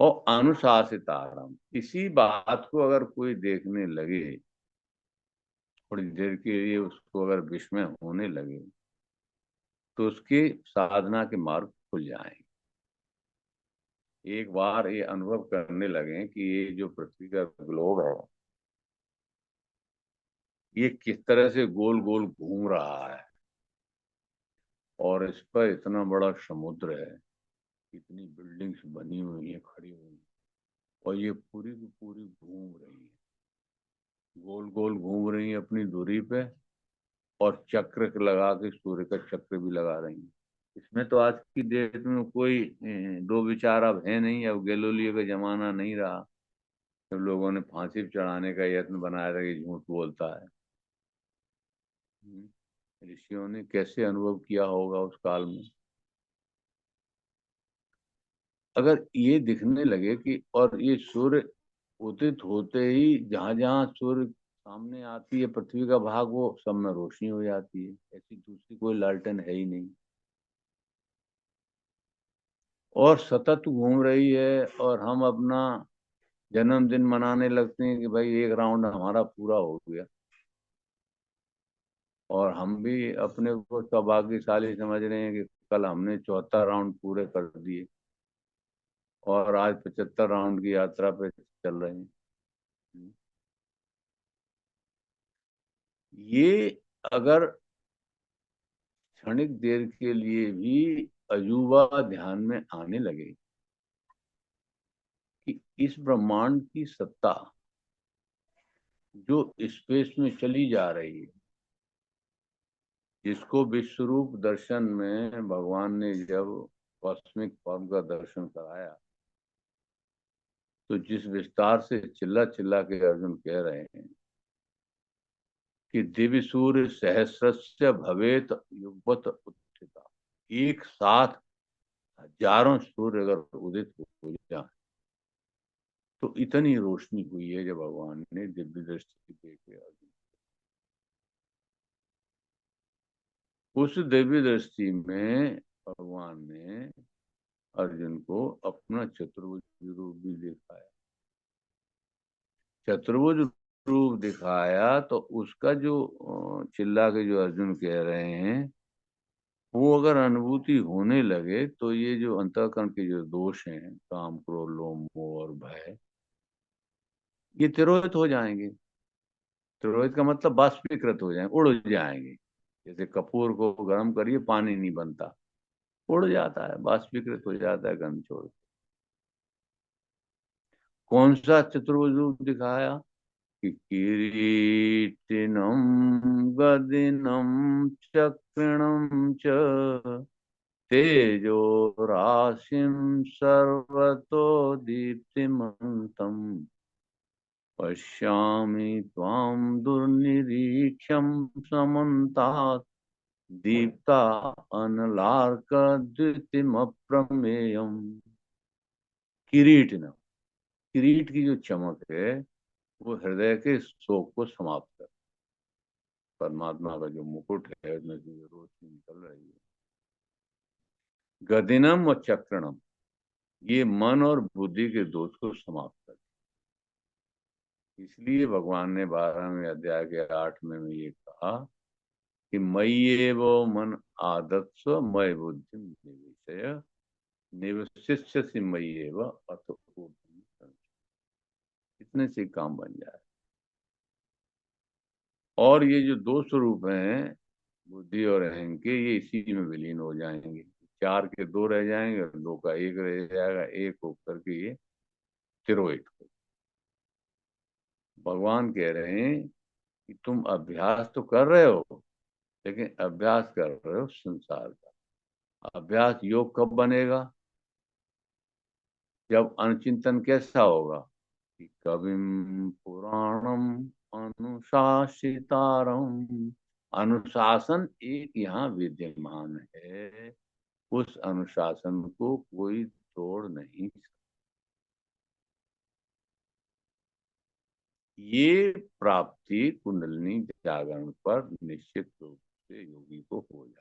और अनुशासितारम, इसी बात को अगर कोई देखने लगे, थोड़ी देर के लिए उसको अगर विस्मय होने लगे, तो उसकी साधना के मार्ग खुल जाएंगे। एक बार ये अनुभव करने लगे कि ये जो पृथ्वी का ग्लोब है, ये किस तरह से गोल गोल घूम रहा है, और इस पर इतना बड़ा समुद्र है, इतनी बिल्डिंग्स बनी हुई है, खड़ी हुई है, और ये पूरी की पूरी घूम रही है, गोल गोल घूम रही है अपनी धुरी पे, और चक्र लगा के सूर्य का चक्र भी लगा रही है। इसमें तो आज की डेट में कोई दो विचार अब है नहीं। अब गैलीलियो का जमाना नहीं रहा, जब लोगों ने फांसी पे चढ़ाने का यत्न बनाया था कि झूठ बोलता है। ऋषियों ने कैसे अनुभव किया होगा उस काल में। अगर ये दिखने लगे कि, और ये सूर्य उदित होते ही जहां जहां सूर्य सामने आती है पृथ्वी का भाग, वो सब में रोशनी हो जाती है, ऐसी दूसरी कोई लालटेन है ही नहीं, और सतत घूम रही है। और हम अपना जन्मदिन मनाने लगते हैं कि भाई एक राउंड हमारा पूरा हो गया, और हम भी अपने को सौभाग्यशाली समझ रहे हैं कि कल हमने 74 राउंड पूरे कर दिए और आज 75 राउंड की यात्रा पे चल रहे हैं। ये अगर क्षणिक देर के लिए भी अजूबा ध्यान में आने लगे कि इस ब्रह्मांड की सत्ता जो स्पेस में चली जा रही है, जिसको विश्वरूप दर्शन में भगवान ने जब कॉस्मिक फॉर्म का दर्शन कराया, तो जिस विस्तार से चिल्ला चिल्ला के अर्जुन कह रहे हैं कि दिव्य सूर्य सहस्रस्य भवेत युगपत उत्थिता, एक साथ हजारों सूर्य अगर उदित हो जाए तो इतनी रोशनी हुई है जब भगवान ने दिव्य दृष्टि देखे अर्जुन। उस दिव्य दृष्टि में भगवान ने अर्जुन को अपना चतुर्भुज रूप भी दिखाया। चतुर्भुज रूप दिखाया तो उसका जो चिल्ला के जो अर्जुन कह रहे हैं, वो अगर अनुभूति होने लगे तो ये जो अंतःकरण के जो दोष हैं, काम क्रोध लोभ मोह और भय, ये तिरोहित हो जाएंगे। तिरोहित का मतलब बाष्पीकृत हो जाएंगे, उड़ जाएंगे। जैसे कपूर को गर्म करिए, पानी नहीं बनता, उड़ जाता है, बाष्पीकृत हो जाता है गंध छोड़। कौन सा चतुर्भुज रूप दिखाया कि किरीटिनम गदिनम चक्रणम च तेजो राशिम सर्वतो दीप्तिमन्तम् पश्यामि त्वां दुर्निरीक्ष्यं समन्तात् दीप्ता अनलार्कद्युतिमप्रमेयम्। किरीट न, किरीट की जो चमक है वो हृदय के शोक को समाप्त कर, परमात्मा का जो मुकुट है उसमें से जो रोशनी निकल रही है। गदिनम और चक्रणम, ये मन और बुद्धि के दोष को समाप्त कर। इसलिए भगवान ने 12वें अध्याय के 8वें में ये कहा कि मयि वो मन आदत्स्व मय बुद्धि निवेशय निवशिष्यसि मयि एव अथ ऊर्ध्वं संस्थि। इतने से काम बन जाए। और ये जो दो स्वरूप हैं, बुद्धि और अहं के, ये इसी में विलीन हो जाएंगे। चार के दो रह जाएंगे, दो का एक रह जाएगा, एक होकर के ये तिरोहित हो। भगवान कह रहे हैं कि तुम अभ्यास तो कर रहे हो, लेकिन अभ्यास कर रहे हो संसार का। अभ्यास योग कब बनेगा? जब अनुचिंतन कैसा होगा कि कविम पुराणम अनुशासितारम, अनुशासन एक यहाँ विद्यमान है, उस अनुशासन को कोई तोड़ नहीं सकता। ये प्राप्ति कुंडलिनी जागरण पर निश्चित रूप से योगी को हो जाती है।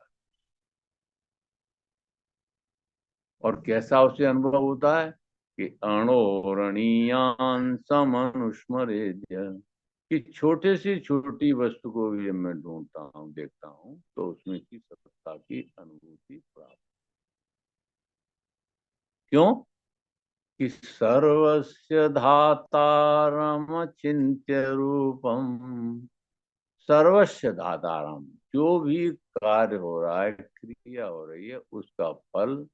और कैसा उसे अनुभव होता है कि अणोरणीयान समनुस्मरेद्य, कि छोटे से छोटी वस्तु को भी जब मैं ढूंढता हूँ, देखता हूँ, तो उसमें की सत्ता की अनुभूति प्राप्त। क्यों? कि सर्वस्य धातारम चिंत्य रूपम, सर्वस्य धातारम, जो भी कार्य हो रहा है, क्रिया हो रही है, उसका फल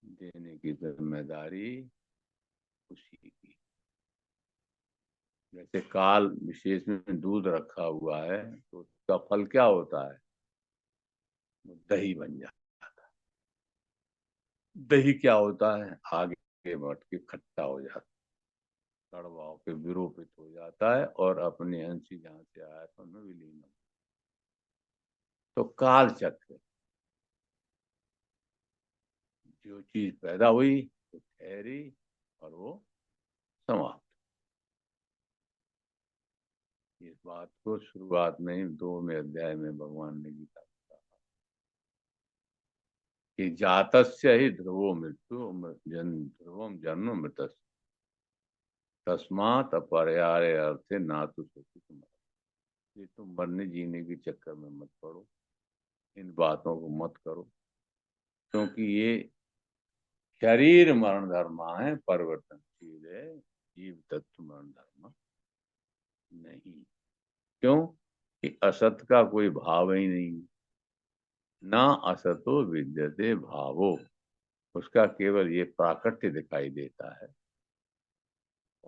देने की जिम्मेदारी उसी की। जैसे काल विशेष में दूध रखा हुआ है तो उसका फल क्या होता है? वो दही बन जाता है। दही क्या होता है? आगे बढ़ के खट्टा हो जाता है, कड़वा होकर विरूपित हो जाता है और अपने अंश जहाँ से आया था उनमें विलीन हो। तो काल चक्र, जो चीज पैदा हुई वो ठहरी और वो समाप्त। इस बात को शुरुआत में ही 2वें अध्याय में भगवान ने गीता में कहा कि जातस्य ही ध्रुवो मृत्यु ध्रुवम जन्म मृत, तस्मात अपरिहार्य अर्थे ना तो सोची तुम्हारा। ये तुम मरने जीने के चक्कर में मत पड़ो, इन बातों को मत करो, क्योंकि ये शरीर मरण धर्म है, परिवर्तनशील है, जीव तत्व मरण धर्म नहीं। क्यों? कि असत का कोई भाव ही नहीं। ना असतो विद्यते भावो, उसका केवल ये प्राकट्य दिखाई देता है।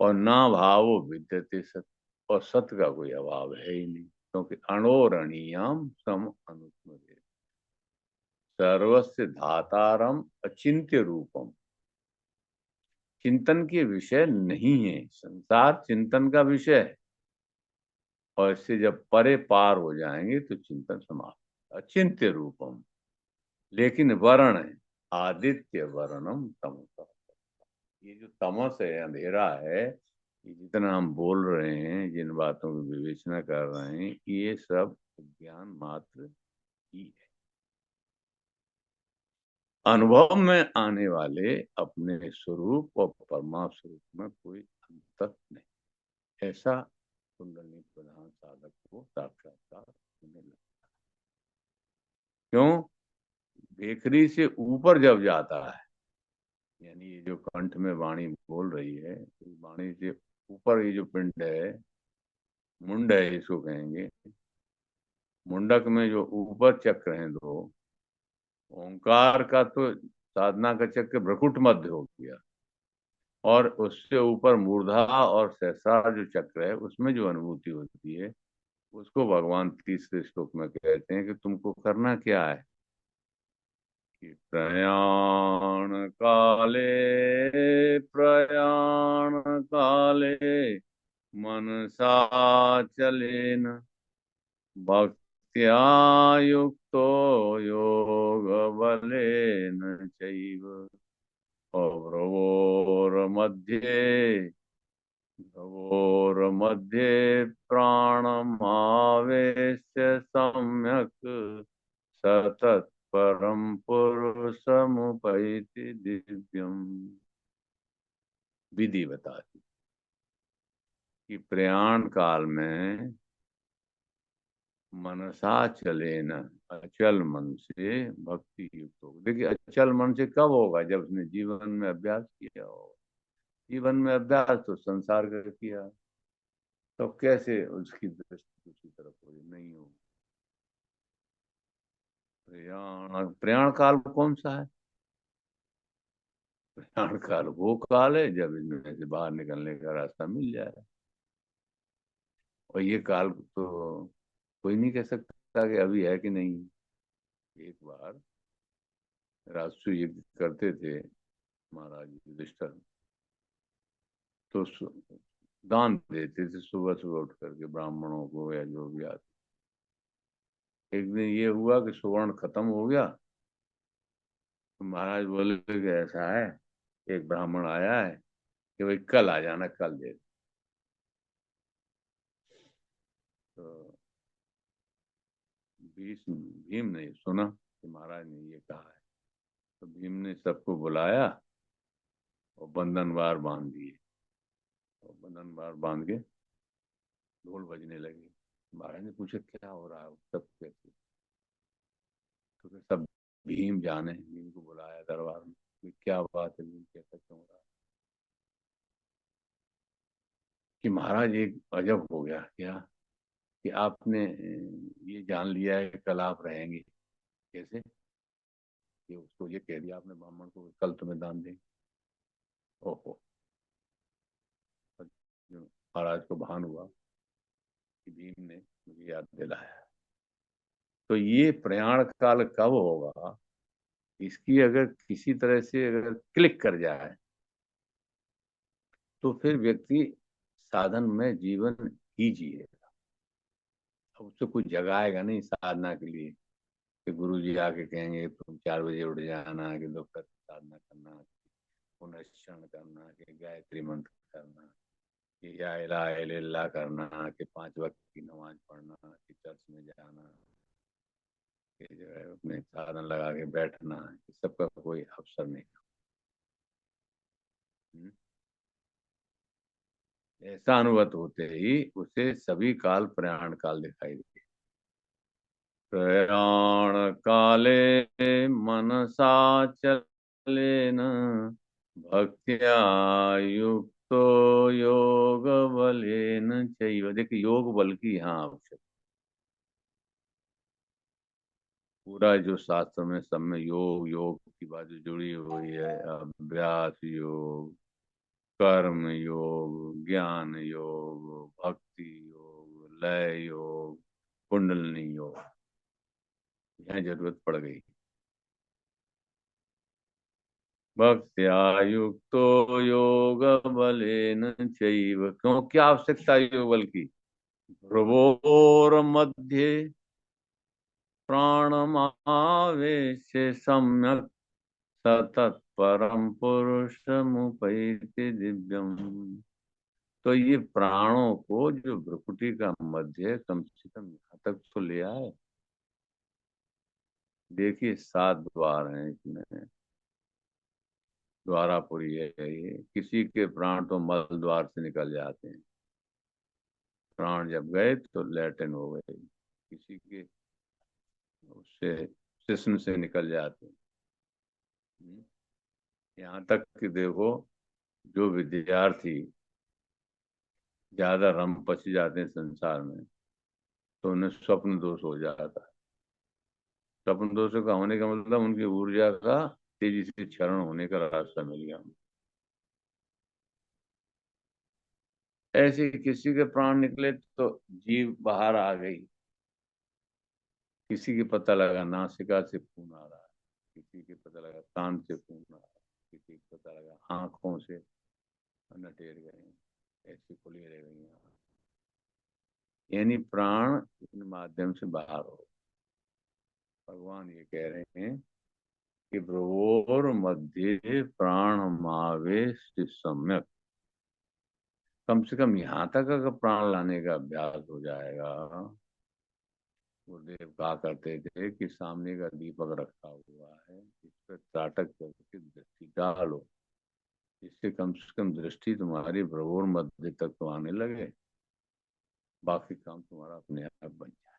और ना भावो विद्यते सत, और सत्य का कोई अभाव है ही नहीं, क्योंकि अणोरणीयाम सम अनुस्मृति सर्वस्य धातारम अचिंत्य रूपम। चिंतन के विषय नहीं है, संसार चिंतन का विषय है। और इससे जब परे पार हो जाएंगे तो चिंतन समाप्त, अचिंत्य रूपम। लेकिन वर्ण है, आदित्य वर्णम तमसा। ये जो तमस है, अंधेरा है, ये जितना हम बोल रहे हैं, जिन बातों की विवेचना कर रहे हैं, ये सब ज्ञान मात्र ही है। अनुभव में आने वाले अपने स्वरूप और परमात्म स्वरूप में कोई अंतर नहीं, ऐसा कुंडली प्रधान साधक को साक्षात्कार होने लगता है। क्यों? बेकरी से ऊपर जब जाता है, यानी ये जो कंठ में वाणी बोल रही है, इस वाणी से ऊपर ये जो पिंड है, मुंड है इसको कहेंगे, मुंडक में जो ऊपर चक्र हैं दो, ओंकार का तो साधना का चक्र भ्रकुट मध्य हो गया, और उससे ऊपर मूर्धा और सहस्रार जो चक्र है, उसमें जो अनुभूति होती है, उसको भगवान तीसरे श्लोक में कहते हैं कि तुमको करना क्या है, कि प्रयाण काले मनसा चलेन भक्त्या युक्तो योग बलेन चैव भ्रवोर्मध्ये भ्रवोर्मध्ये प्राणमावेश्य सम्यक् सतत्परं पुरुषमुपैति दिव्यम। विधि बताती कि प्रयाण काल में मनसा चले न, अचल मन से भक्ति युक्त हो। देखिए, अचल मन से कब होगा? जब उसने जीवन में अभ्यास किया हो। जीवन में अभ्यास तो संसार का किया, तो कैसे उसकी दृष्टि दूसरी तरफ हो? नहीं हो। प्रयाण, प्रयाण काल कौन सा है? प्रयाण काल वो काल है जब इनमें से बाहर निकलने का रास्ता मिल जाए। और ये काल तो कोई नहीं कह सकता कि अभी है कि नहीं। एक बार राष्ट्रीय युद्ध करते थे महाराज युधिष्ठिर, तो दान देते थे सुबह सुबह उठ करके ब्राह्मणों को या जो भी आते। एक दिन ये हुआ कि सुवर्ण खत्म हो गया, तो महाराज बोले कि ऐसा है, एक ब्राह्मण आया है कि भाई कल आ जाना, कल दे। तो भीम ने सुना कि महाराज ने ये कहा है, तो भीम ने सबको बुलाया और बंधनवार बांध दिए। और बंधनवार बांध के ढोल बजने लगे। महाराज ने पूछा क्या हो रहा है, सब कैसे? तो फिर सब भीम जाने, भीम को बुलाया दरबार में कि क्या बात है भीम, कैसा क्यों हो रहा है? कि महाराज एक अजब हो गया। क्या? कि आपने ये जान लिया है कि कल आप रहेंगे। कैसे? कि उसको ये कह दिया आपने ब्राह्मण को, कल तुम्हें दान देंगे। ओहो। महाराज को भान हुआ कि भीम ने मुझे याद दिलाया। तो ये प्रयाण काल कब होगा, इसकी अगर किसी तरह से अगर क्लिक कर जाए, तो फिर व्यक्ति साधन में जीवन ही जिएगा। अब उससे कुछ जगाएगा नहीं साधना के लिए, कि गुरु जी आके कहेंगे तुम 4 बजे उठ जाना, कि दोपहर साधना करना, पुनश्चरण करना, कि गायत्री मंत्र करना, कि या इला इल्लल्लाह करना, कि 5 वक्त की नमाज पढ़ना, कि चर्च में जाना, कि जो है अपने साधन लगा के बैठना, कि सबका कोई अवसर नहीं। हम्म? ऐसा अनुभव होते ही उसे सभी काल प्रयाण काल दिखाई देते। प्रयाण काले मनसा चलेन भक्त्या युक्तो योग बलेन चाहिए। देखिए, योग बल की यहाँ आवश्यक। पूरा जो शास्त्र में सब में योग योग की बात जो जुड़ी हुई है, अभ्यास योग, कर्म योग, ज्ञान योग, भक्ति योग, लय योग, कुंडलनी योग, यहाँ जरूरत पड़ गई। भक्त्या युक्तो योग बलेन चैव, क्यों क्या आवश्यकता है योग बल की? भ्रुवोर मध्य प्राणमावेश्य सम्यक सतत परम पुरुषमुपैति दिव्यम। तो ये प्राणों को जो भ्रुकुटी का मध्य है, कम से कम यहाँ तक तो ले आए। देखिए 7 द्वार हैं इसमें, द्वारापुरी है ये। किसी के प्राण तो मल द्वार से निकल जाते हैं, प्राण जब गए तो लैट्रिन हो गए। किसी के उससे जिस्म से निकल जाते हैं। यहाँ तक कि देखो, जो विद्यार्थी ज्यादा रम पच जाते हैं संसार में, तो उन्हें स्वप्न दोष हो जाता है। स्वप्न दोष का होने का मतलब उनकी ऊर्जा का तेजी से क्षरण होने का रास्ता मिल गया। ऐसे किसी के प्राण निकले तो जीव बाहर आ गई। किसी के पता लगा नासिका से खून आ रहा है, किसी के पता लगा कान से खून आ रहा है, किसी को पता लगा आंखों से नटेर गए, ऐसी खुली रह गई। यानी प्राण इन माध्यम से बाहर हो। भगवान ये कह रहे हैं कि भ्रुवोर मध्य प्राण मावेश सम्यक, कम से कम यहाँ तक अगर प्राण लाने का अभ्यास हो जाएगा। गुरुदेव कहा करते थे कि सामने का दीपक रखा हुआ है, इस पर त्राटक करके दृष्टि डालो, इससे कम से कम दृष्टि तुम्हारी भ्रुवोर मध्य तक तो आने लगे, बाकी काम तुम्हारा अपने आप बन जाए।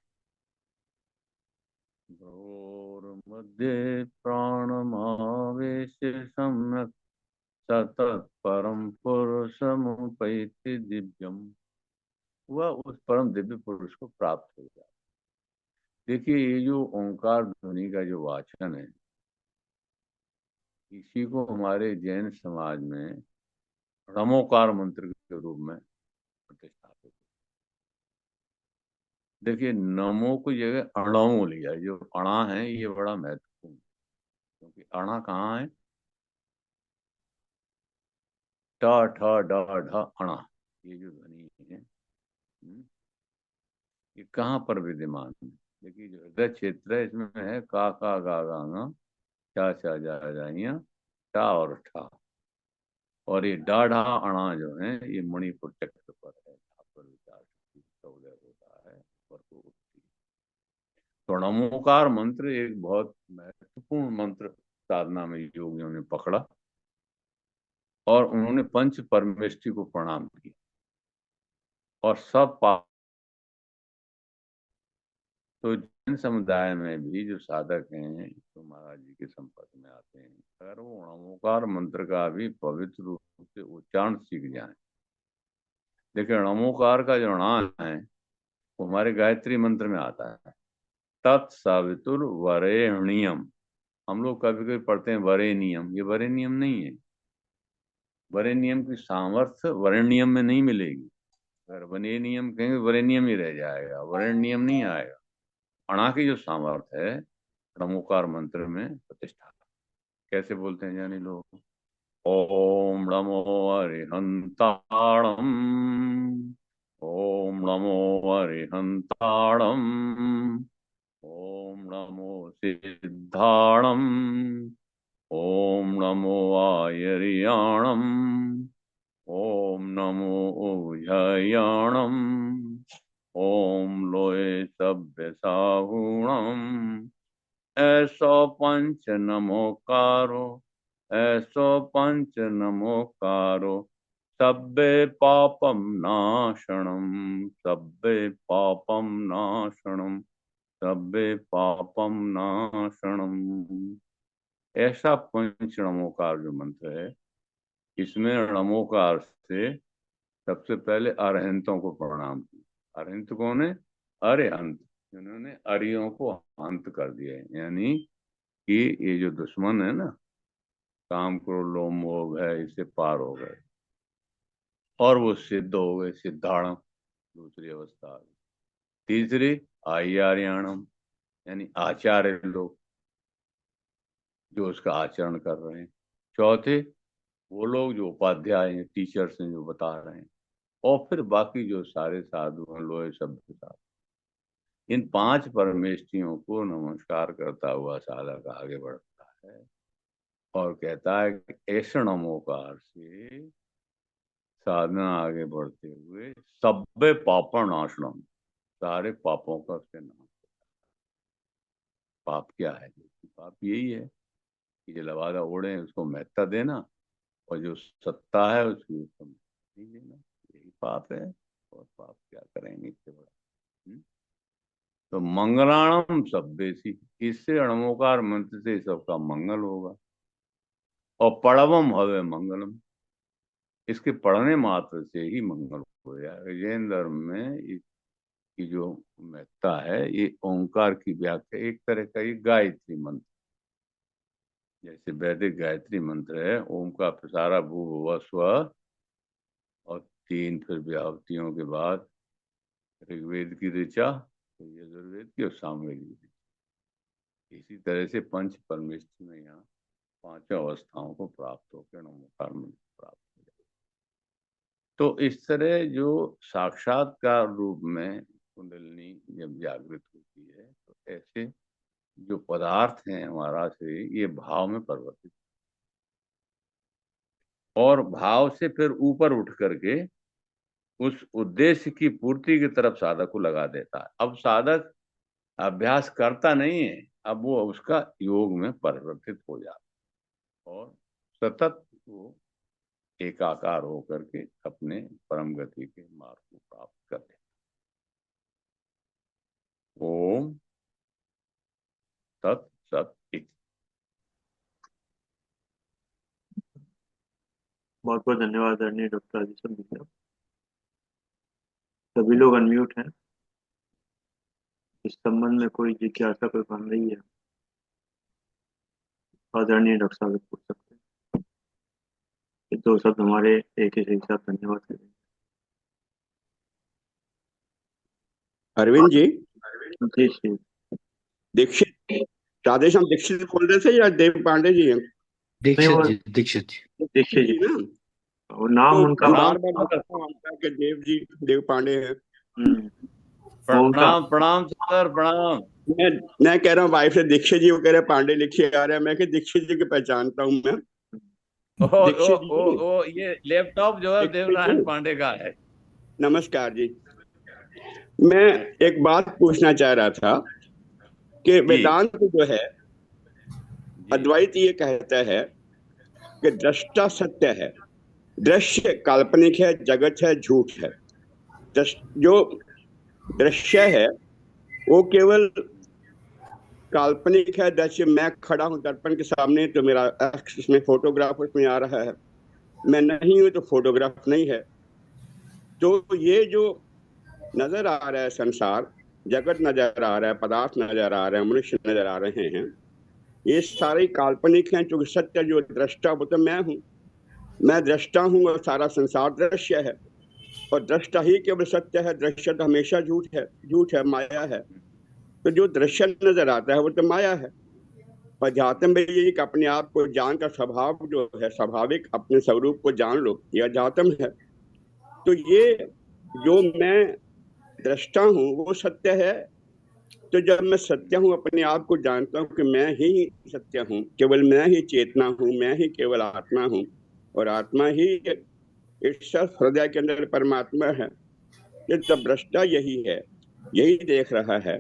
भ्रुवोर मध्य प्राणमावेश सम्यक सतत परम पुरुषमुपैति दिव्यम, वह उस परम दिव्य पुरुष को प्राप्त हो जाए। देखिए ये जो ओंकार ध्वनि का जो वाचन है, इसी को हमारे जैन समाज में रमोकार मंत्र के रूप में प्रतिष्ठापित। देखिए नमो की जगह अणो लिया, जो अणा है ये बड़ा महत्वपूर्ण, क्योंकि अणा कहाँ है? ट ठ ड ढ अणा, ये जो ध्वनि है, हम्म, ये कहाँ पर विद्यमान है? देखिए जो हृदय क्षेत्र है इसमें है का गा गा गा, चा चा जा जाइया, टा और ठा। और ये डाढ़ा अणा जो है ये मणिपुर चक्र पर है, जहाँ पर विचार शक्ति का उदय होता है और वो उठती है। तो नमोकार मंत्र एक बहुत महत्वपूर्ण मंत्र साधना में योगियों ने पकड़ा, और उन्होंने पंच परमेष्टि को प्रणाम किया। और सब तो जैन समुदाय में भी जो साधक हैं तो महाराज जी के संपर्क में आते हैं, अगर वो नमोकार मंत्र का भी पवित्र रूप से उच्चारण सीख जाए। देखिए नमोकार का जो ण है वो हमारे गायत्री मंत्र में आता है, तत्सवितुर वरेण्यम। हम लोग कभी कभी पढ़ते हैं वरेण्यम, ये वरेण्यम नहीं है। वरेण्यम की सामर्थ्य वरेण्यम में नहीं मिलेगी। अगर वरेण्यम कहेंगे वरेण्यम ही रह जाएगा, वरेण्यम नहीं आएगा। अणा की जो सामर्थ्य है नमोकार मंत्र में प्रतिष्ठा। कैसे बोलते हैं जानी लोग? ओम नमो अरिहंताणम, ओम नमो अरिहंताणम, ओम नमो सिद्धाणम, ओम नमो आयर्याणम, ओम नमो उभयाणम, ओम लोय सभ्य साहूणम। ऐसो पंच नमोकारो, ऐसो पंच नमोकारो, सब्बे पापम नाशनम, सब्बे पापम नाशनम, सब्बे पापम नाशनम। ऐसा पंच नमोकार जो मंत्र है, इसमें नमोकार से सबसे पहले अरहंतों को प्रणाम किया। अरहंत कौन है? अरे अंत, उन्होंने अरियों को अंत कर दिया है। यानी कि ये जो दुश्मन है ना, काम क्रोध लोभ मोह है, इससे पार हो गए और वो सिद्ध हो गए, सिद्धाणम दूसरी अवस्था आ गई। तीसरी आर्याणम, यानी आचार्य लोग जो उसका आचरण कर रहे हैं। चौथे वो लोग जो उपाध्याय हैं, टीचर्स हैं, जो बता रहे हैं। और फिर बाकी जो सारे साधु हैं, लोहे सभ्य साधु, इन पांच परमेष्ठियों को नमस्कार करता हुआ साधक आगे बढ़ता है और कहता है कि ऐसे नमोकार से साधना आगे बढ़ते हुए सब्बे पापा नाशनम, सारे पापों का उसके नाश। पाप क्या है? पाप यही है कि जो लवादा ओढ़े उसको महत्ता देना और जो सत्ता है उसकी उसको नहीं देना, यही पाप है। और पाप क्या करेंगे इससे बड़ा? हम्म? तो मंगलाणम सब्बेसी, इससे अणमोकार मंत्र से सबका मंगल होगा। और पड़वम हवे मंगलम, इसके पढ़ने मात्र से ही मंगल हो जाएगा। जैन धर्म में इसकी जो महत्ता है, ये ओंकार की व्याख्या एक तरह का ये गायत्री मंत्र, जैसे वैदिक गायत्री मंत्र है, ओम का प्रसारा भू भुवः स्वः, और तीन फिर व्याहतियों के बाद ऋग्वेद की ऋचा, फिर यजुर्वेद की और सामवेद की ऋचा। इसी तरह से पंच परमेष्ठि में यहाँ पांचों अवस्थाओं को प्राप्त होकर नमोकार मंत्र प्राप्त हो जाए। तो इस तरह जो साक्षात्कार रूप में कुंडलिनी जब जागृत होती है, तो ऐसे जो पदार्थ हैं हमारा शरीर, ये भाव में परिवर्तित, और भाव से फिर ऊपर उठ करके उस उद्देश्य की पूर्ति की तरफ साधक को लगा देता है। अब साधक अभ्यास करता नहीं है, अब वो उसका योग में परिवर्तित हो जाता है और सतत वो एकाकार होकर के अपने परम गति के मार्ग को प्राप्त करते हैं। ओम तत् सत इति। बहुत बहुत धन्यवाद आदरणीय डॉक्टर आदित्य मिश्रा। सभी लोग अनम्यूट हैं। इस संबंध में कोई जिज्ञासा, कोई बन रही है, आदरणीय डॉक्टर साहब से पूछ सकते हैं। ये दो शब्द हमारे एक ही सही साथ धन्यवाद करेंगे। अरविंद जी, जी श्री। दीक्षित, राधेश्याम दीक्षित बोल रहे थे या देव पांडे जी हैं? नहीं, वो दीक्षित जी। दीक्षित जी ना, वो नाम तो उनका। बार बार आता है कि देव जी, देव पांडे हैं। वो उनका। प्रणाम प्रणाम सर, प्रणाम। मैं कह रहा हूँ वाइफ से दीक्षित जी, वो कह रहे पांडे लिखे आ रहे हैं। मैं कि दीक्षित जी को पहचानता हूँ मैं। दीक्षित जी, ये लैपटॉप जो है दीक्षित देवनारायण जी, पांडे का है। नमस्कार जी। मैं एक बात पूछना चाह रहा था कि जी वेदांत जो है, जी अद्वैत ये कहता है कि दृष्टा सत्य है, दृश्य काल्पनिक है, जगत है झूठ है। जो दृश्य है वो केवल काल्पनिक है। दृश्य, मैं खड़ा हूं दर्पण के सामने तो मेरा इसमें फोटोग्राफ उसमें आ रहा है, मैं नहीं हूं तो फोटोग्राफ नहीं है। तो ये जो नजर आ रहा है संसार, जगत नजर आ रहा है, पदार्थ नजर आ रहे हैं, मनुष्य नजर आ रहे हैं, ये सारे काल्पनिक हैं। क्योंकि सत्य जो दृष्टा वो तो मैं हूं, मैं दृष्टा हूं और सारा संसार दृश्य है। और दृष्टा ही केवल सत्य है, दृश्य तो हमेशा झूठ है, झूठ है, माया है। तो जो दृश्य नजर आता है वो तो माया है। अध्यात्म में ये कि अपने आप को जान का स्वभाव जो है, स्वाभाविक अपने स्वरूप को जान लो, ये अध्यात्म है। तो ये जो मैं दृष्टा हूँ वो सत्य है। तो जब मैं सत्य हूँ, अपने आप को जानता हूँ कि मैं ही सत्य हूँ, केवल मैं ही चेतना हूँ, मैं ही केवल आत्मा हूँ, और आत्मा ही ईश्वर हृदय के अंदर परमात्मा है। ये तब दृष्टा यही है, यही देख रहा है।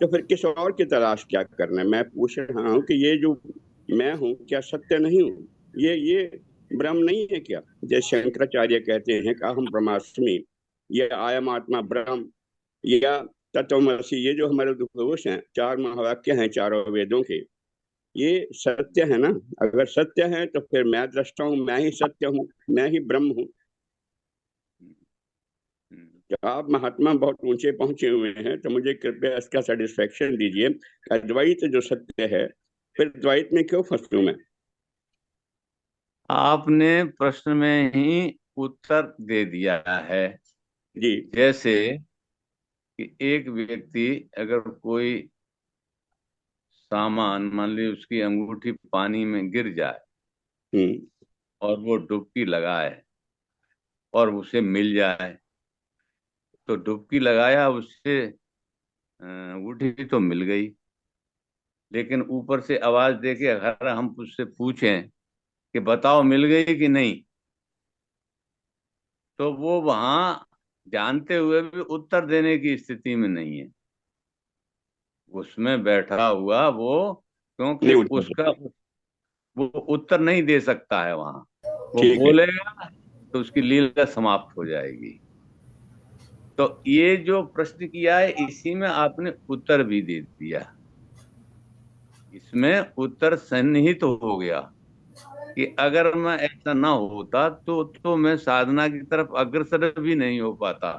तो फिर किस और की तलाश क्या करना है? मैं पूछ रहा हूँ कि ये जो मैं हूँ क्या सत्य नहीं हूँ? ये ब्रह्म नहीं है क्या? जैसे शंकराचार्य कहते हैं कि अहम ब्रह्मास्मि, ये आयम आत्मा ब्रह्म, या तत्वमसि, ये जो हमारे उद्घोष हैं, चार महावाक्य हैं चारों वेदों के, ये सत्य है ना? अगर सत्य है तो फिर मैं दृष्टा हूँ, मैं ही सत्य हूँ, मैं ही ब्रह्म हूँ। आप महात्मा बहुत ऊंचे पहुंचे हुए हैं, तो मुझे कृपया इसका सेटिस्फेक्शन दीजिए। अद्वैत जो सत्य है, फिर द्वैत में क्यों फंसूं मैं? आपने प्रश्न में ही उत्तर दे दिया है। जी। जैसे कि एक व्यक्ति अगर कोई सामान, मान ली उसकी अंगूठी पानी में गिर जाए हम्म। और वो डुबकी लगाए और उसे मिल जाए, तो डुबकी लगाया उससे अंगूठी तो मिल गई, लेकिन ऊपर से आवाज दे के अगर हम उससे पूछें कि बताओ मिल गई कि नहीं, तो वो वहां जानते हुए भी उत्तर देने की स्थिति में नहीं है। उसमें बैठा हुआ वो, क्योंकि नहीं उठा। उसका वो उत्तर नहीं दे सकता है वहां। वो ठीक है। बोलेगा तो उसकी लीला समाप्त हो जाएगी। तो ये जो प्रश्न किया है, इसी में आपने उत्तर भी दे दिया। इसमें उत्तर सन्निहित तो हो गया कि अगर मैं ऐसा ना होता तो मैं साधना की तरफ अग्रसर भी नहीं हो पाता।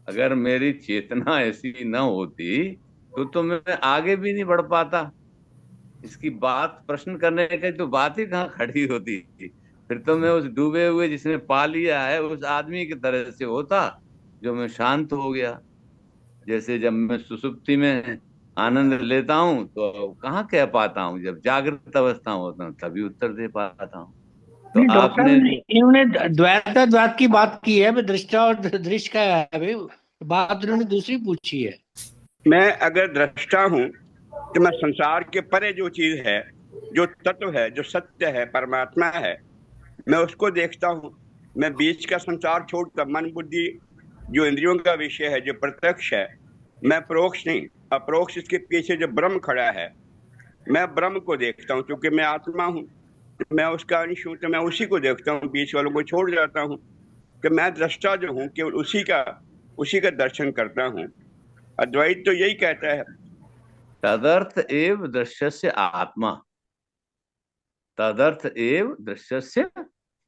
अगर मेरी चेतना ऐसी न होती तो मैं आगे भी नहीं बढ़ पाता। इसकी बात, प्रश्न करने की तो बात ही कहाँ खड़ी होती। फिर तो मैं उस डूबे हुए जिसने पा लिया है उस आदमी की तरह से होता, जो मैं शांत हो गया। जैसे जब मैं सुसुप्ति में आनंद लेता हूँ तो कहाँ कह पाता हूँ, जब जागृत अवस्था में होता हूँ तभी उत्तर दे पाता हूँ। तो नहीं डॉक्टर आपने साहब, इन्होंने द्वैत की बात की है, दृष्टा और दृश्य का है भाई, बात इन्होंने दूसरी पूछी है। मैं अगर दृष्टा हूं तो मैं संसार के परे जो चीज है, जो तत्व है, जो सत्य है, परमात्मा है, मैं उसको देखता हूँ। मैं बीच का संसार छोड़कर मन बुद्धि, जो इंद्रियों का विषय है, जो प्रत्यक्ष है, मैं परोक्ष नहीं, अपरोक्ष, इसके पीछे जो ब्रह्म खड़ा है, मैं ब्रह्म को देखता हूँ। क्योंकि मैं आत्मा हूँ, मैं उसका अंश हूँ, तो मैं उसी को देखता हूँ, बीच वालों को छोड़ जाता हूँ। कि मैं दृष्टा जो हूँ, केवल उसी का दर्शन करता हूँ। अद्वैत तो यही कहता है। तदर्थ एव दृश्यस्य आत्मा, तदर्थ एव दृश्यस्य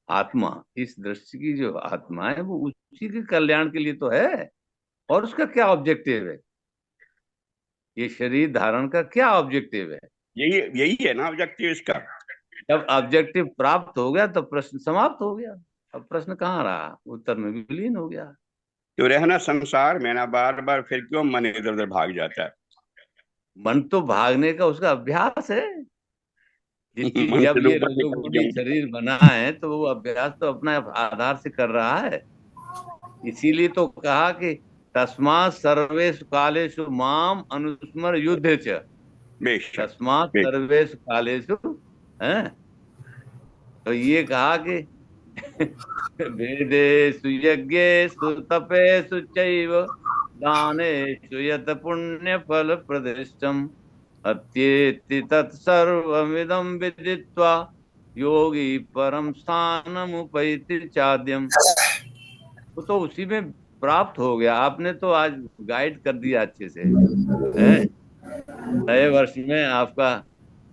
आत्मा। इस दृश्य की जो आत्मा है वो उसी के कल्याण के लिए तो है। और उसका क्या ऑब्जेक्टिव है? ये शरीर धारण का क्या ऑब्जेक्टिव है? यही यही है ना ऑब्जेक्टिव इसका। जब ऑब्जेक्टिव प्राप्त हो गया तो प्रश्न समाप्त हो गया। अब प्रश्न कहाँ रहा, उत्तर में विलीन हो गया। तो रहना संसार में ना, बार बार फिर क्यों मन इधर उधर भाग जाता है? मन तो भागने का उसका अभ्यास है। मन जब से ये ऊपर निकल रजोगुणी जाऊं। शरीर बना है तो वो अभ्यास तो अपना आधार से कर रहा है। इसीलिए तो कहा कि तस्मात् सर्वेषु कालेषु माम अनुस्मर युद्ध च। बेशक। तस्मात् बेशक। सर्वेषु कालेषु, हैं, तो ये कहा कि वेदेषु यज्ञेषु तपेषु चैव दानेषु यत् पुण्य फल प्रदिष्टम् अत्येति तत्सर्वमिदं विदित्वा योगी परम स्थानमुपैति चाद्यम। वो तो उसी में प्राप्त हो गया। आपने तो आज गाइड कर दिया अच्छे से, है। नए वर्ष में आपका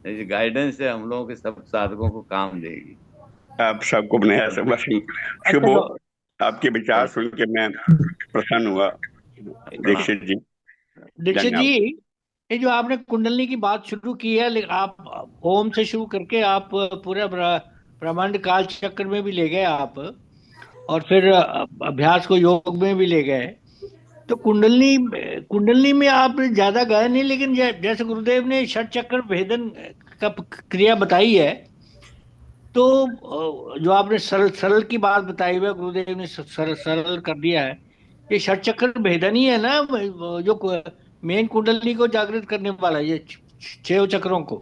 गाइडेंस है, हम लोगों के सब साधकों को काम देगी। आप सबको नया सब शुभ अच्छा हो। आपके विचार सुन के मैं प्रसन्न हुआ। प्रणाम। दीक्षित जी, दीक्षित जी, धन्यवाद। ये जो आपने कुंडलनी की बात शुरू की है, आप ओम से शुरू करके आप पूरे ब्रह्मांड काल चक्र में भी ले गए आप, और फिर अभ्यास को योग में भी ले गए। तो कुंडलनी कुंडलनी में आप ज्यादा गए नहीं, लेकिन जैसे गुरुदेव ने षट चक्र भेदन का क्रिया बताई है, तो जो आपने सरल सरल की बात बताई हुई है, गुरुदेव ने सरल सरल कर दिया है। ये षट चक्र भेदन ही है ना, जो मेन कुंडली को जागृत करने वाला, ये छह चक्रों को।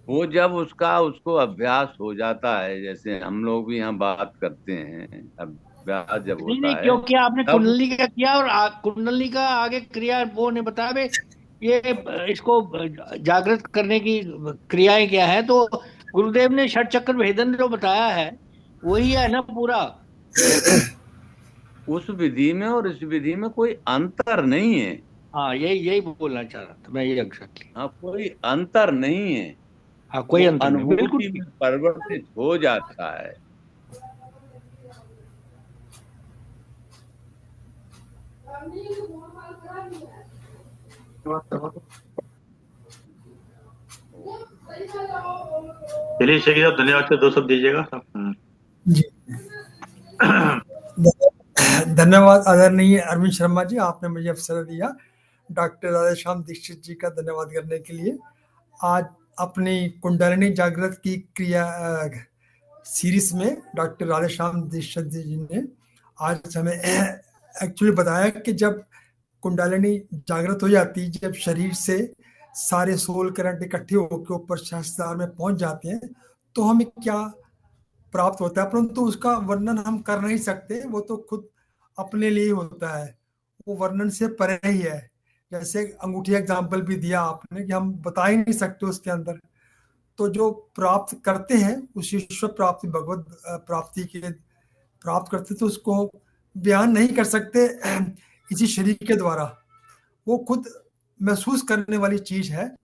वो जब उसको अभ्यास हो जाता है, जैसे हम लोग भी यहाँ बात करते हैं, अभ्यास जब नहीं नहीं, होता है क्योंकि आपने तब कुंडली का किया, और कुंडली का आगे क्रिया वो ने बताया बे, ये इसको जागृत करने की क्रियाएं क्या है, तो गुरुदेव ने षट चक्र भेदन जो बताया है वही है ना पूरा। उस विधि में और इस विधि में कोई अंतर नहीं है। हाँ, यही यही बोलना चाह रहा था मैं, ये एग्जैक्टली। हाँ, कोई अंतर नहीं है। हाँ, कोई वो अंतर नहीं, बिल्कुल अनुभूति ठीक। में परिवर्तित हो जाता है। चलिए शेखी साहब, धन्यवाद से 2 शब्द दीजिएगा। जी धन्यवाद आदरणीय अरविंद शर्मा जी, आपने मुझे अवसर दिया डॉक्टर राधेश्याम दीक्षित जी का धन्यवाद करने के लिए। आज अपनी कुंडलिनी जागृत की क्रिया सीरीज में डॉक्टर राधेश्याम दीक्षित जी ने आज हमें एक्चुअली बताया कि जब कुंडलिनी जागृत हो जाती है, जब शरीर से सारे सोल करंट इकट्ठे होकर ऊपर सहस्त्रार में पहुंच जाते हैं, तो हमें क्या प्राप्त होता है, परंतु उसका वर्णन हम कर नहीं सकते, वो तो खुद अपने लिए होता है, वो वर्णन से परे ही है। जैसे अंगूठी एग्जाम्पल भी दिया आपने कि हम बता ही नहीं सकते उसके अंदर। तो जो प्राप्त करते हैं उस ईश्वर प्राप्ति, भगवत प्राप्ति के प्राप्त करते, तो उसको बयान नहीं कर सकते इसी शरीर के द्वारा, वो खुद महसूस करने वाली चीज है।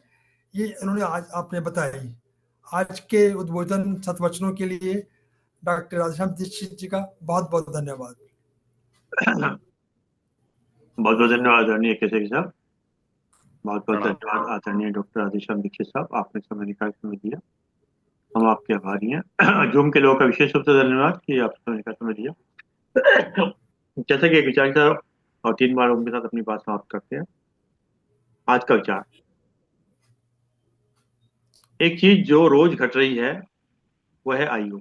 ये उन्होंने आज आपने बताई। आज के उद्बोधन सत्वचनों के लिए डॉक्टर राधेश्याम दीक्षित जी का बहुत बहुत धन्यवाद। बहुत बहुत धन्यवाद आदरणीय केसरी साहब, बहुत बहुत धन्यवाद आदरणीय डॉक्टर राधेश्याम दीक्षित साहब, आपने समय निकाल समय दिया, हम आपके आभारी हैं। जूम के लोगों का विशेष रूप से धन्यवाद कि आप समय निकाल समय दिया। जैसे कि एक विचार साहब और 3 बार उनके साथ अपनी बात समाप्त करते हैं। आज का विचार, एक चीज जो रोज घट रही है वह है आयु।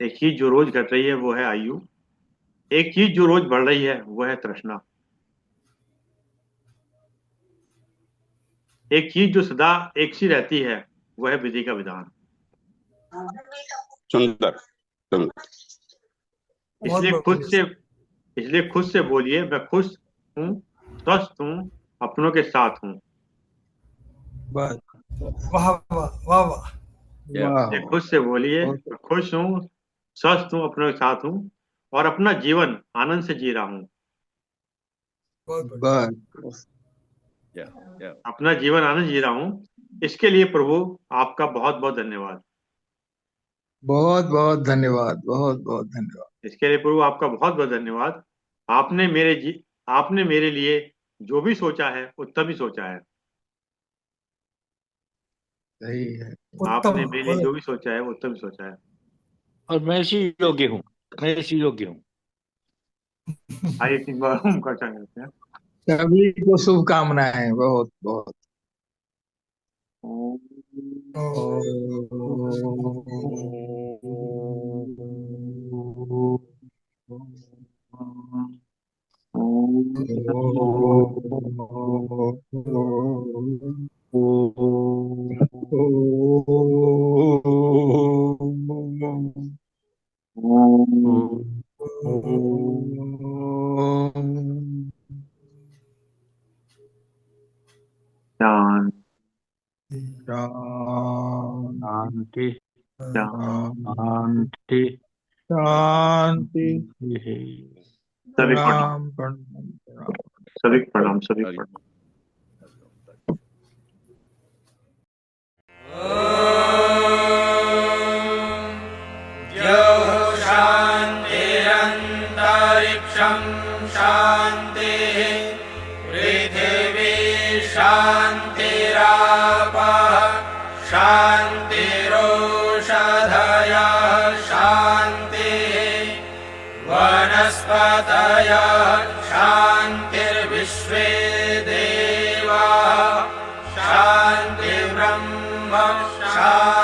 एक चीज जो रोज घट रही है वो है आयु। एक चीज जो रोज बढ़ रही है वो है तृष्णा। एक चीज जो सदा एक सी रहती है वह है विधि का विधान। सुंदर सुंदर। इसलिए खुद से बोलिए, मैं खुश हूँ, स्वस्थ हूँ, अपनों के साथ हूँ। वाह वाह वाह वाह। खुद से बोलिए, मैं खुश हूँ, स्वस्थ हूँ, अपनों के साथ हूँ और अपना जीवन आनंद से जी रहा हूँ। अपना जीवन आनंद जी रहा हूँ। इसके लिए प्रभु आपका बहुत बहुत धन्यवाद। बहुत बहुत धन्यवाद, बहुत बहुत धन्यवाद। इसके लिए प्रभु आपका बहुत बहुत धन्यवाद। आपने मेरे लिए जो भी सोचा है उत्तम ही सोचा है। सही है। आपने मेरे लिए जो भी सोचा है वो उत्तम ही सोचा है। और मैं इसी योग्य हूँ, मैं इसी योग्य हूँ। आइए 3 बार ओम का उच्चारण करते हैं। सभी को शुभकामनाएं, बहुत बहुत। शांति शांति शांति। सभी प्रणाम, सभी प्रणाम। शान्तिरन्तरिक्षं शान्तिः, पृथिवी शान्तिरापः शान्तिरोषधयः शान्तिः, वनस्पतयः शान्तिर्विश्वे देवाः शान्तिर्ब्रह्म शान्तिः।